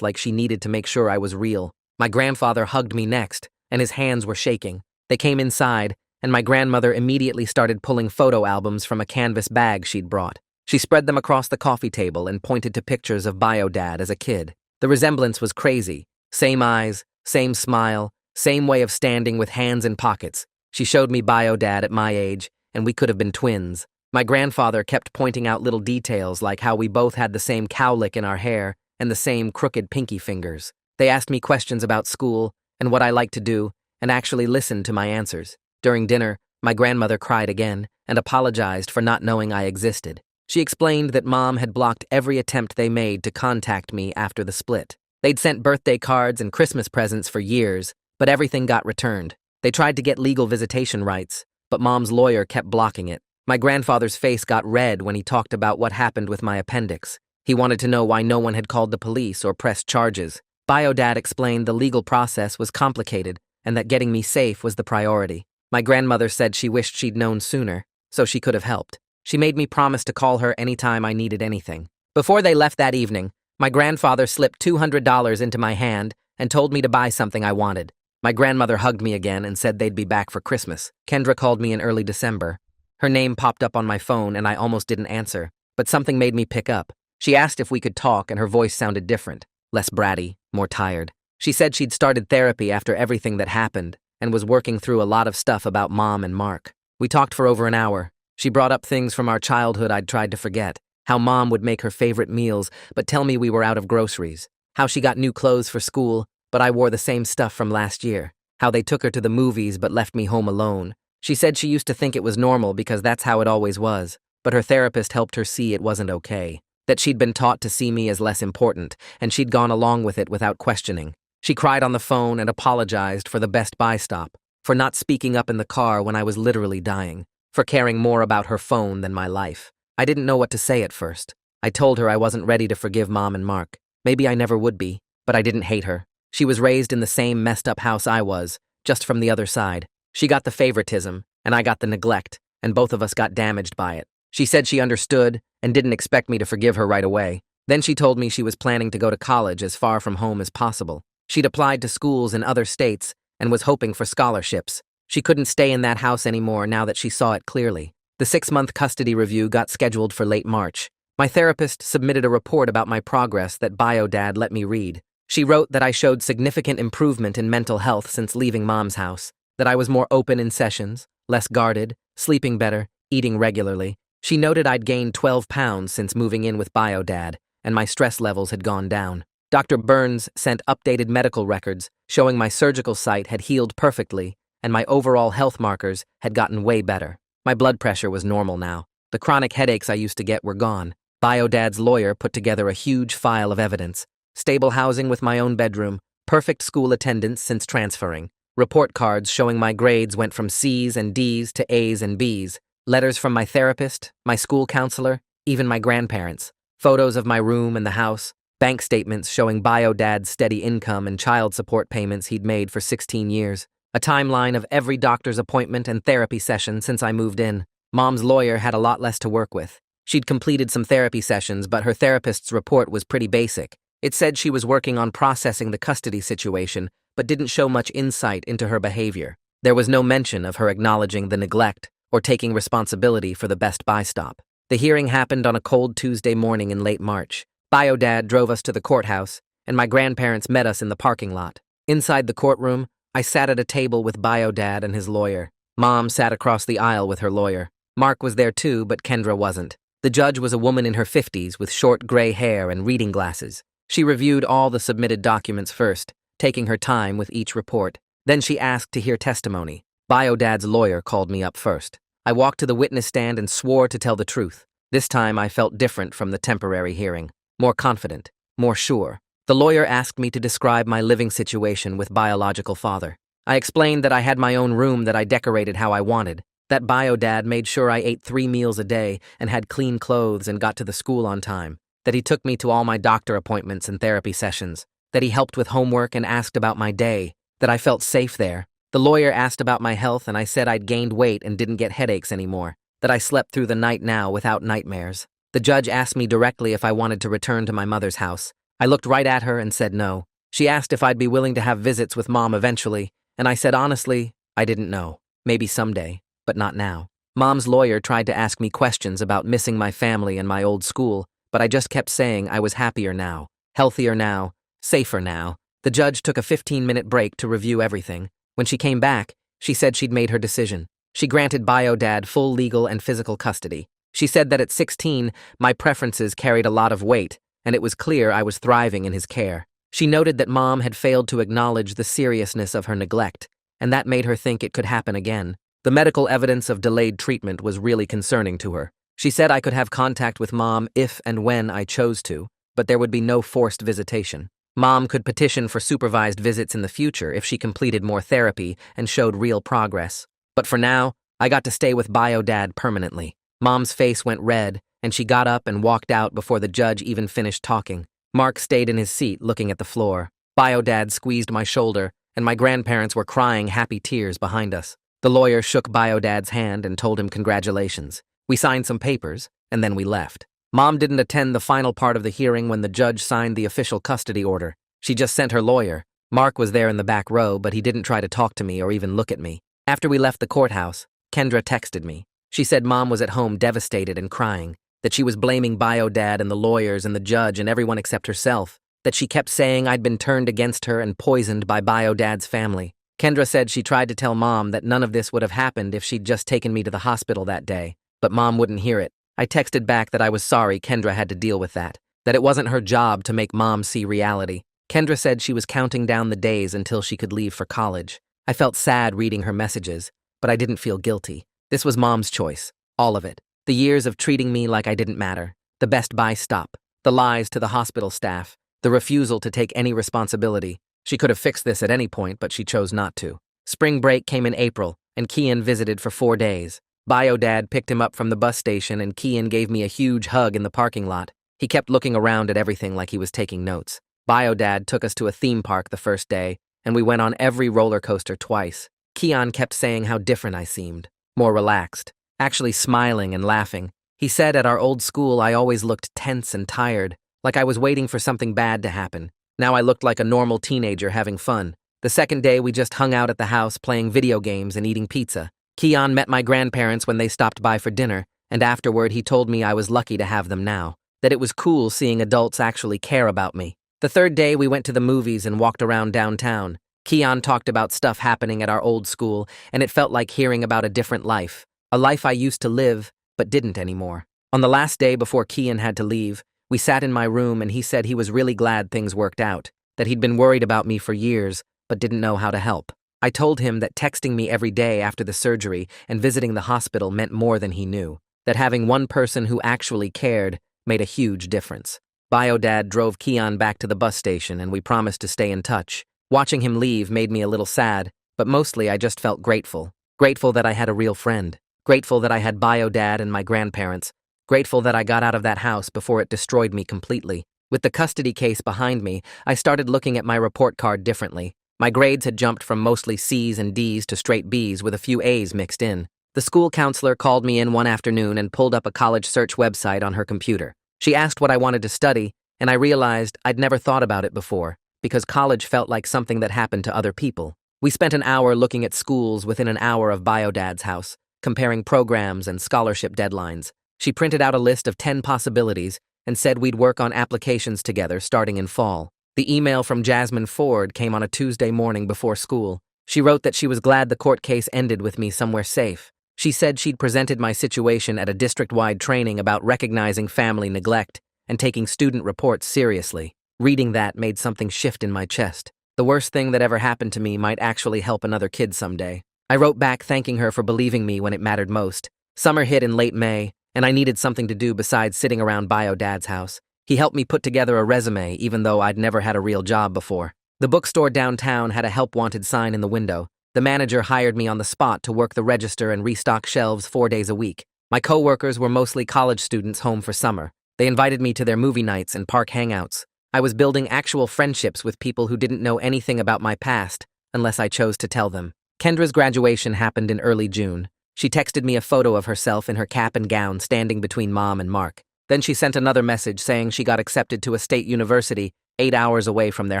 like she needed to make sure I was real. My grandfather hugged me next, and his hands were shaking. They came inside, and my grandmother immediately started pulling photo albums from a canvas bag she'd brought. She spread them across the coffee table and pointed to pictures of Bio-dad as a kid. The resemblance was crazy. Same eyes, same smile, same way of standing with hands in pockets. She showed me Bio-dad at my age, and we could have been twins. My grandfather kept pointing out little details like how we both had the same cowlick in our hair and the same crooked pinky fingers. They asked me questions about school and what I liked to do, and actually listened to my answers. During dinner, my grandmother cried again and apologized for not knowing I existed. She explained that Mom had blocked every attempt they made to contact me after the split. They'd sent birthday cards and Christmas presents for years, but everything got returned. They tried to get legal visitation rights, but Mom's lawyer kept blocking it. My grandfather's face got red when he talked about what happened with my appendix. He wanted to know why no one had called the police or pressed charges. Bio-dad explained the legal process was complicated and that getting me safe was the priority. My grandmother said she wished she'd known sooner, so she could have helped. She made me promise to call her anytime I needed anything. Before they left that evening, my grandfather slipped $200 into my hand and told me to buy something I wanted. My grandmother hugged me again and said they'd be back for Christmas. Kendra called me in early December. Her name popped up on my phone and I almost didn't answer, but something made me pick up. She asked if we could talk and her voice sounded different, less bratty, more tired. She said she'd started therapy after everything that happened and was working through a lot of stuff about Mom and Mark. We talked for over an hour. She brought up things from our childhood I'd tried to forget, how Mom would make her favorite meals but tell me we were out of groceries, how she got new clothes for school but I wore the same stuff from last year, how they took her to the movies but left me home alone. She said she used to think it was normal because that's how it always was, but her therapist helped her see it wasn't okay, that she'd been taught to see me as less important, and she'd gone along with it without questioning. She cried on the phone and apologized for the Best Buy stop, for not speaking up in the car when I was literally dying, for caring more about her phone than my life. I didn't know what to say at first. I told her I wasn't ready to forgive Mom and Mark. Maybe I never would be, but I didn't hate her. She was raised in the same messed up house I was, just from the other side. She got the favoritism, and I got the neglect, and both of us got damaged by it. She said she understood and didn't expect me to forgive her right away. Then she told me she was planning to go to college as far from home as possible. She'd applied to schools in other states and was hoping for scholarships. She couldn't stay in that house anymore now that she saw it clearly. The 6-month custody review got scheduled for late March. My therapist submitted a report about my progress that Bio-dad let me read. She wrote that I showed significant improvement in mental health since leaving Mom's house, that I was more open in sessions, less guarded, sleeping better, eating regularly. She noted I'd gained 12 pounds since moving in with Bio-dad, and my stress levels had gone down. Dr. Burns sent updated medical records showing my surgical site had healed perfectly and my overall health markers had gotten way better. My blood pressure was normal now. The chronic headaches I used to get were gone. Bio-dad's lawyer put together a huge file of evidence. Stable housing with my own bedroom, perfect school attendance since transferring, report cards showing my grades went from C's and D's to A's and B's, letters from my therapist, my school counselor, even my grandparents, photos of my room and the house, bank statements showing Bio-dad's steady income and child support payments he'd made for 16 years, a timeline of every doctor's appointment and therapy session since I moved in. Mom's lawyer had a lot less to work with. She'd completed some therapy sessions, but her therapist's report was pretty basic. It said she was working on processing the custody situation, but didn't show much insight into her behavior. There was no mention of her acknowledging the neglect or taking responsibility for the Best Buy stop. The hearing happened on a cold Tuesday morning in late March. Bio-dad drove us to the courthouse, and my grandparents met us in the parking lot. Inside the courtroom, I sat at a table with Bio-dad and his lawyer. Mom sat across the aisle with her lawyer. Mark was there too, but Kendra wasn't. The judge was a woman in her 50s with short gray hair and reading glasses. She reviewed all the submitted documents first, taking her time with each report. Then she asked to hear testimony. Bio-dad's lawyer called me up first. I walked to the witness stand and swore to tell the truth. This time I felt different from the temporary hearing, more confident, more sure. The lawyer asked me to describe my living situation with biological father. I explained that I had my own room that I decorated how I wanted, that Bio-dad made sure I ate 3 meals a day and had clean clothes and got to the school on time, that he took me to all my doctor appointments and therapy sessions, that he helped with homework and asked about my day, that I felt safe there, The lawyer asked about my health and I said I'd gained weight and didn't get headaches anymore, that I slept through the night now without nightmares. The judge asked me directly if I wanted to return to my mother's house. I looked right at her and said no. She asked if I'd be willing to have visits with Mom eventually, and I said honestly, I didn't know. Maybe someday, but not now. Mom's lawyer tried to ask me questions about missing my family and my old school, but I just kept saying I was happier now, healthier now, safer now. The judge took a 15-minute break to review everything. When she came back, she said she'd made her decision. She granted Bio-Dad full legal and physical custody. She said that at 16, my preferences carried a lot of weight, and it was clear I was thriving in his care. She noted that Mom had failed to acknowledge the seriousness of her neglect, and that made her think it could happen again. The medical evidence of delayed treatment was really concerning to her. She said I could have contact with Mom if and when I chose to, but there would be no forced visitation. Mom could petition for supervised visits in the future if she completed more therapy and showed real progress. But for now, I got to stay with Bio-Dad permanently. Mom's face went red, and she got up and walked out before the judge even finished talking. Mark stayed in his seat looking at the floor. Bio-Dad squeezed my shoulder, and my grandparents were crying happy tears behind us. The lawyer shook Bio-Dad's hand and told him congratulations. We signed some papers, and then we left. Mom didn't attend the final part of the hearing when the judge signed the official custody order. She just sent her lawyer. Mark was there in the back row, but he didn't try to talk to me or even look at me. After we left the courthouse, Kendra texted me. She said Mom was at home devastated and crying, that she was blaming Bio-Dad and the lawyers and the judge and everyone except herself, that she kept saying I'd been turned against her and poisoned by Bio-Dad's family. Kendra said she tried to tell Mom that none of this would have happened if she'd just taken me to the hospital that day, but Mom wouldn't hear it. I texted back that I was sorry Kendra had to deal with that it wasn't her job to make Mom see reality. Kendra said she was counting down the days until she could leave for college. I felt sad reading her messages, but I didn't feel guilty. This was Mom's choice, all of it. The years of treating me like I didn't matter, the Best Buy stop, the lies to the hospital staff, the refusal to take any responsibility. She could have fixed this at any point, but she chose not to. Spring break came in April, and Kian visited for 4 days. Bio-Dad picked him up from the bus station, and Kian gave me a huge hug in the parking lot. He kept looking around at everything like he was taking notes. Bio-Dad took us to a theme park the first day, and we went on every roller coaster twice. Kian kept saying how different I seemed, more relaxed, actually smiling and laughing. He said at our old school I always looked tense and tired, like I was waiting for something bad to happen. Now I looked like a normal teenager having fun. The second day we just hung out at the house playing video games and eating pizza. Kian met my grandparents when they stopped by for dinner, and afterward he told me I was lucky to have them now, that it was cool seeing adults actually care about me. The third day we went to the movies and walked around downtown. Kian talked about stuff happening at our old school, and it felt like hearing about a different life. A life I used to live, but didn't anymore. On the last day before Kian had to leave, we sat in my room and he said he was really glad things worked out, that he'd been worried about me for years, but didn't know how to help. I told him that texting me every day after the surgery and visiting the hospital meant more than he knew, that having one person who actually cared made a huge difference. Bio-Dad drove Kian back to the bus station and we promised to stay in touch. Watching him leave made me a little sad, but mostly I just felt grateful. Grateful that I had a real friend. Grateful that I had Bio-Dad and my grandparents. Grateful that I got out of that house before it destroyed me completely. With the custody case behind me, I started looking at my report card differently. My grades had jumped from mostly C's and D's to straight B's with a few A's mixed in. The school counselor called me in one afternoon and pulled up a college search website on her computer. She asked what I wanted to study, and I realized I'd never thought about it before, because college felt like something that happened to other people. We spent an hour looking at schools within an hour of Bio-Dad's house, comparing programs and scholarship deadlines. She printed out a list of 10 possibilities and said we'd work on applications together starting in fall. The email from Jasmine Ford came on a Tuesday morning before school. She wrote that she was glad the court case ended with me somewhere safe. She said she'd presented my situation at a district-wide training about recognizing family neglect and taking student reports seriously. Reading that made something shift in my chest. The worst thing that ever happened to me might actually help another kid someday. I wrote back thanking her for believing me when it mattered most. Summer hit in late May, and I needed something to do besides sitting around Bio-Dad's house. He helped me put together a resume, even though I'd never had a real job before. The bookstore downtown had a help wanted sign in the window. The manager hired me on the spot to work the register and restock shelves 4 days a week. My coworkers were mostly college students home for summer. They invited me to their movie nights and park hangouts. I was building actual friendships with people who didn't know anything about my past, unless I chose to tell them. Kendra's graduation happened in early June. She texted me a photo of herself in her cap and gown standing between Mom and Mark. Then she sent another message saying she got accepted to a state university 8 hours away from their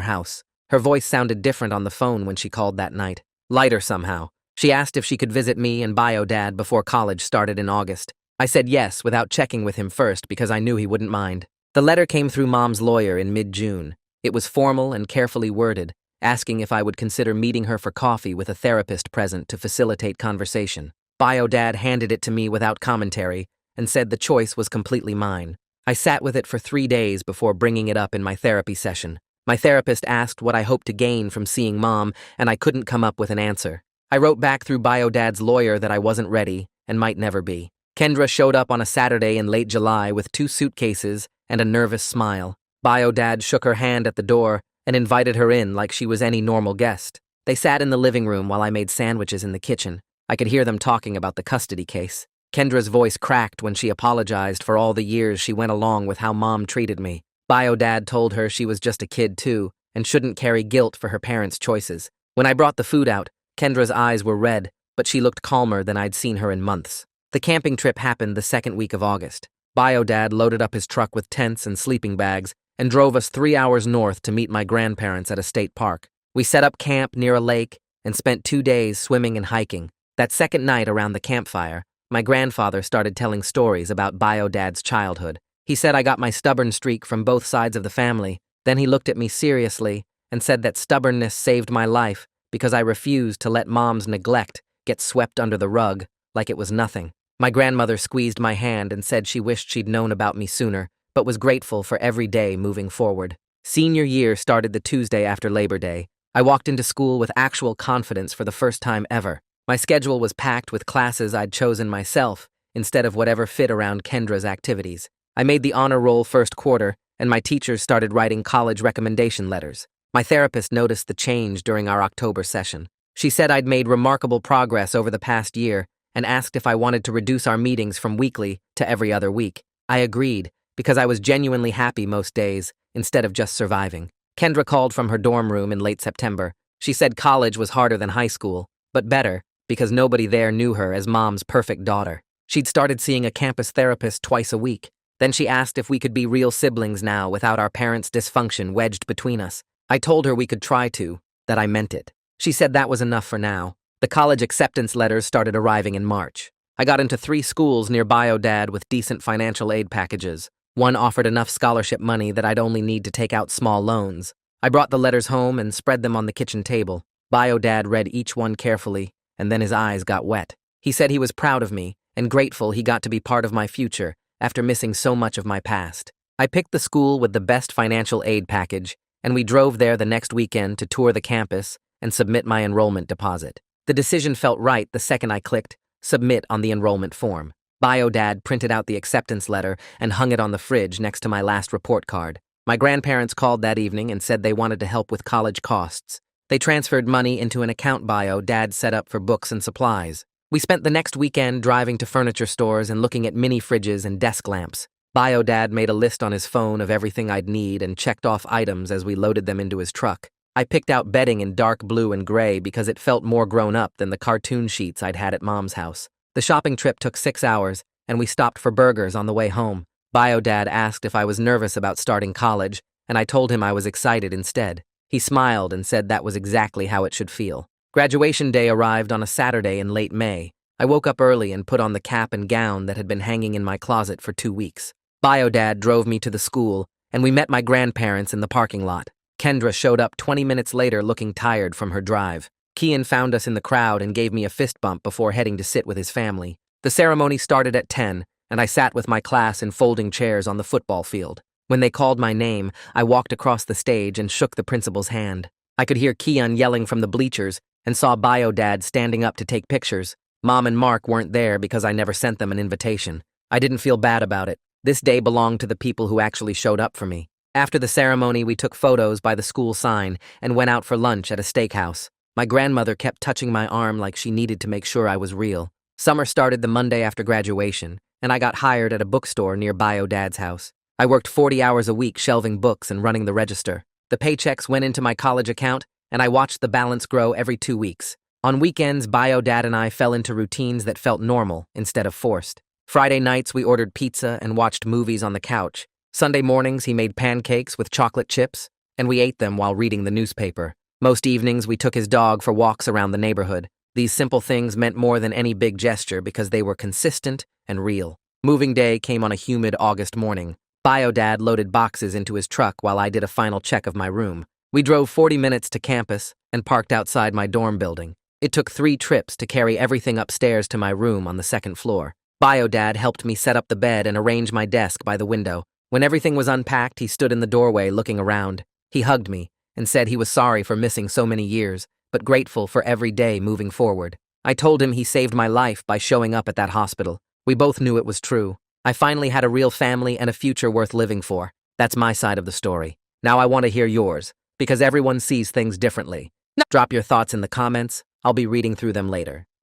house. Her voice sounded different on the phone when she called that night. Lighter somehow. She asked if she could visit me and Bio Dad before college started in August. I said yes without checking with him first because I knew he wouldn't mind. The letter came through Mom's lawyer in mid-June. It was formal and carefully worded, asking if I would consider meeting her for coffee with a therapist present to facilitate conversation. Bio Dad handed it to me without commentary and said the choice was completely mine. I sat with it for 3 days before bringing it up in my therapy session. My therapist asked what I hoped to gain from seeing Mom, and I couldn't come up with an answer. I wrote back through Bio Dad's lawyer that I wasn't ready and might never be. Kendra showed up on a Saturday in late July with 2 suitcases and a nervous smile. Bio Dad shook her hand at the door and invited her in like she was any normal guest. They sat in the living room while I made sandwiches in the kitchen. I could hear them talking about the custody case. Kendra's voice cracked when she apologized for all the years she went along with how Mom treated me. Bio Dad told her she was just a kid too and shouldn't carry guilt for her parents' choices. When I brought the food out, Kendra's eyes were red, but she looked calmer than I'd seen her in months. The camping trip happened the second week of August. Bio Dad loaded up his truck with tents and sleeping bags and drove us 3 hours north to meet my grandparents at a state park. We set up camp near a lake and spent 2 days swimming and hiking. That second night around the campfire, my grandfather started telling stories about Bio Dad's childhood. He said I got my stubborn streak from both sides of the family. Then he looked at me seriously and said that stubbornness saved my life because I refused to let Mom's neglect get swept under the rug like it was nothing. My grandmother squeezed my hand and said she wished she'd known about me sooner, but was grateful for every day moving forward. Senior year started the Tuesday after Labor Day. I walked into school with actual confidence for the first time ever. My schedule was packed with classes I'd chosen myself instead of whatever fit around Kendra's activities. I made the honor roll first quarter, and my teachers started writing college recommendation letters. My therapist noticed the change during our October session. She said I'd made remarkable progress over the past year and asked if I wanted to reduce our meetings from weekly to every other week. I agreed, because I was genuinely happy most days, instead of just surviving. Kendra called from her dorm room in late September. She said college was harder than high school, but better, because nobody there knew her as Mom's perfect daughter. She'd started seeing a campus therapist twice a week. Then she asked if we could be real siblings now without our parents' dysfunction wedged between us. I told her we could try to, that I meant it. She said that was enough for now. The college acceptance letters started arriving in March. I got into 3 schools near Bio Dad with decent financial aid packages. One offered enough scholarship money that I'd only need to take out small loans. I brought the letters home and spread them on the kitchen table. Bio Dad read each one carefully, and then his eyes got wet. He said he was proud of me and grateful he got to be part of my future after missing so much of my past. I picked the school with the best financial aid package, and we drove there the next weekend to tour the campus and submit my enrollment deposit. The decision felt right the second I clicked submit on the enrollment form. Bio Dad printed out the acceptance letter and hung it on the fridge next to my last report card. My grandparents called that evening and said they wanted to help with college costs. They transferred money into an account Bio Dad set up for books and supplies. We spent the next weekend driving to furniture stores and looking at mini fridges and desk lamps. Bio Dad made a list on his phone of everything I'd need and checked off items as we loaded them into his truck. I picked out bedding in dark blue and gray because it felt more grown up than the cartoon sheets I'd had at Mom's house. The shopping trip took 6 hours, and we stopped for burgers on the way home. Bio Dad asked if I was nervous about starting college, and I told him I was excited instead. He smiled and said that was exactly how it should feel. Graduation day arrived on a Saturday in late May. I woke up early and put on the cap and gown that had been hanging in my closet for 2 weeks. Bio Dad drove me to the school, and we met my grandparents in the parking lot. Kendra showed up 20 minutes later looking tired from her drive. Kian found us in the crowd and gave me a fist bump before heading to sit with his family. The ceremony started at 10, and I sat with my class in folding chairs on the football field. When they called my name, I walked across the stage and shook the principal's hand. I could hear Kian yelling from the bleachers and saw Bio Dad standing up to take pictures. Mom and Mark weren't there because I never sent them an invitation. I didn't feel bad about it. This day belonged to the people who actually showed up for me. After the ceremony, we took photos by the school sign and went out for lunch at a steakhouse. My grandmother kept touching my arm like she needed to make sure I was real. Summer started the Monday after graduation, and I got hired at a bookstore near Bio Dad's house. I worked 40 hours a week shelving books and running the register. The paychecks went into my college account, and I watched the balance grow every 2 weeks. On weekends, Bio Dad and I fell into routines that felt normal instead of forced. Friday nights, we ordered pizza and watched movies on the couch. Sunday mornings, he made pancakes with chocolate chips, and we ate them while reading the newspaper. Most evenings, we took his dog for walks around the neighborhood. These simple things meant more than any big gesture because they were consistent and real. Moving day came on a humid August morning. Bio Dad loaded boxes into his truck while I did a final check of my room. We drove 40 minutes to campus and parked outside my dorm building. It took 3 trips to carry everything upstairs to my room on the 2nd floor. Bio Dad helped me set up the bed and arrange my desk by the window. When everything was unpacked, he stood in the doorway looking around. He hugged me and said he was sorry for missing so many years, but grateful for every day moving forward. I told him he saved my life by showing up at that hospital. We both knew it was true. I finally had a real family and a future worth living for. That's my side of the story. Now I want to hear yours, because everyone sees things differently. Drop your thoughts in the comments. I'll be reading through them later.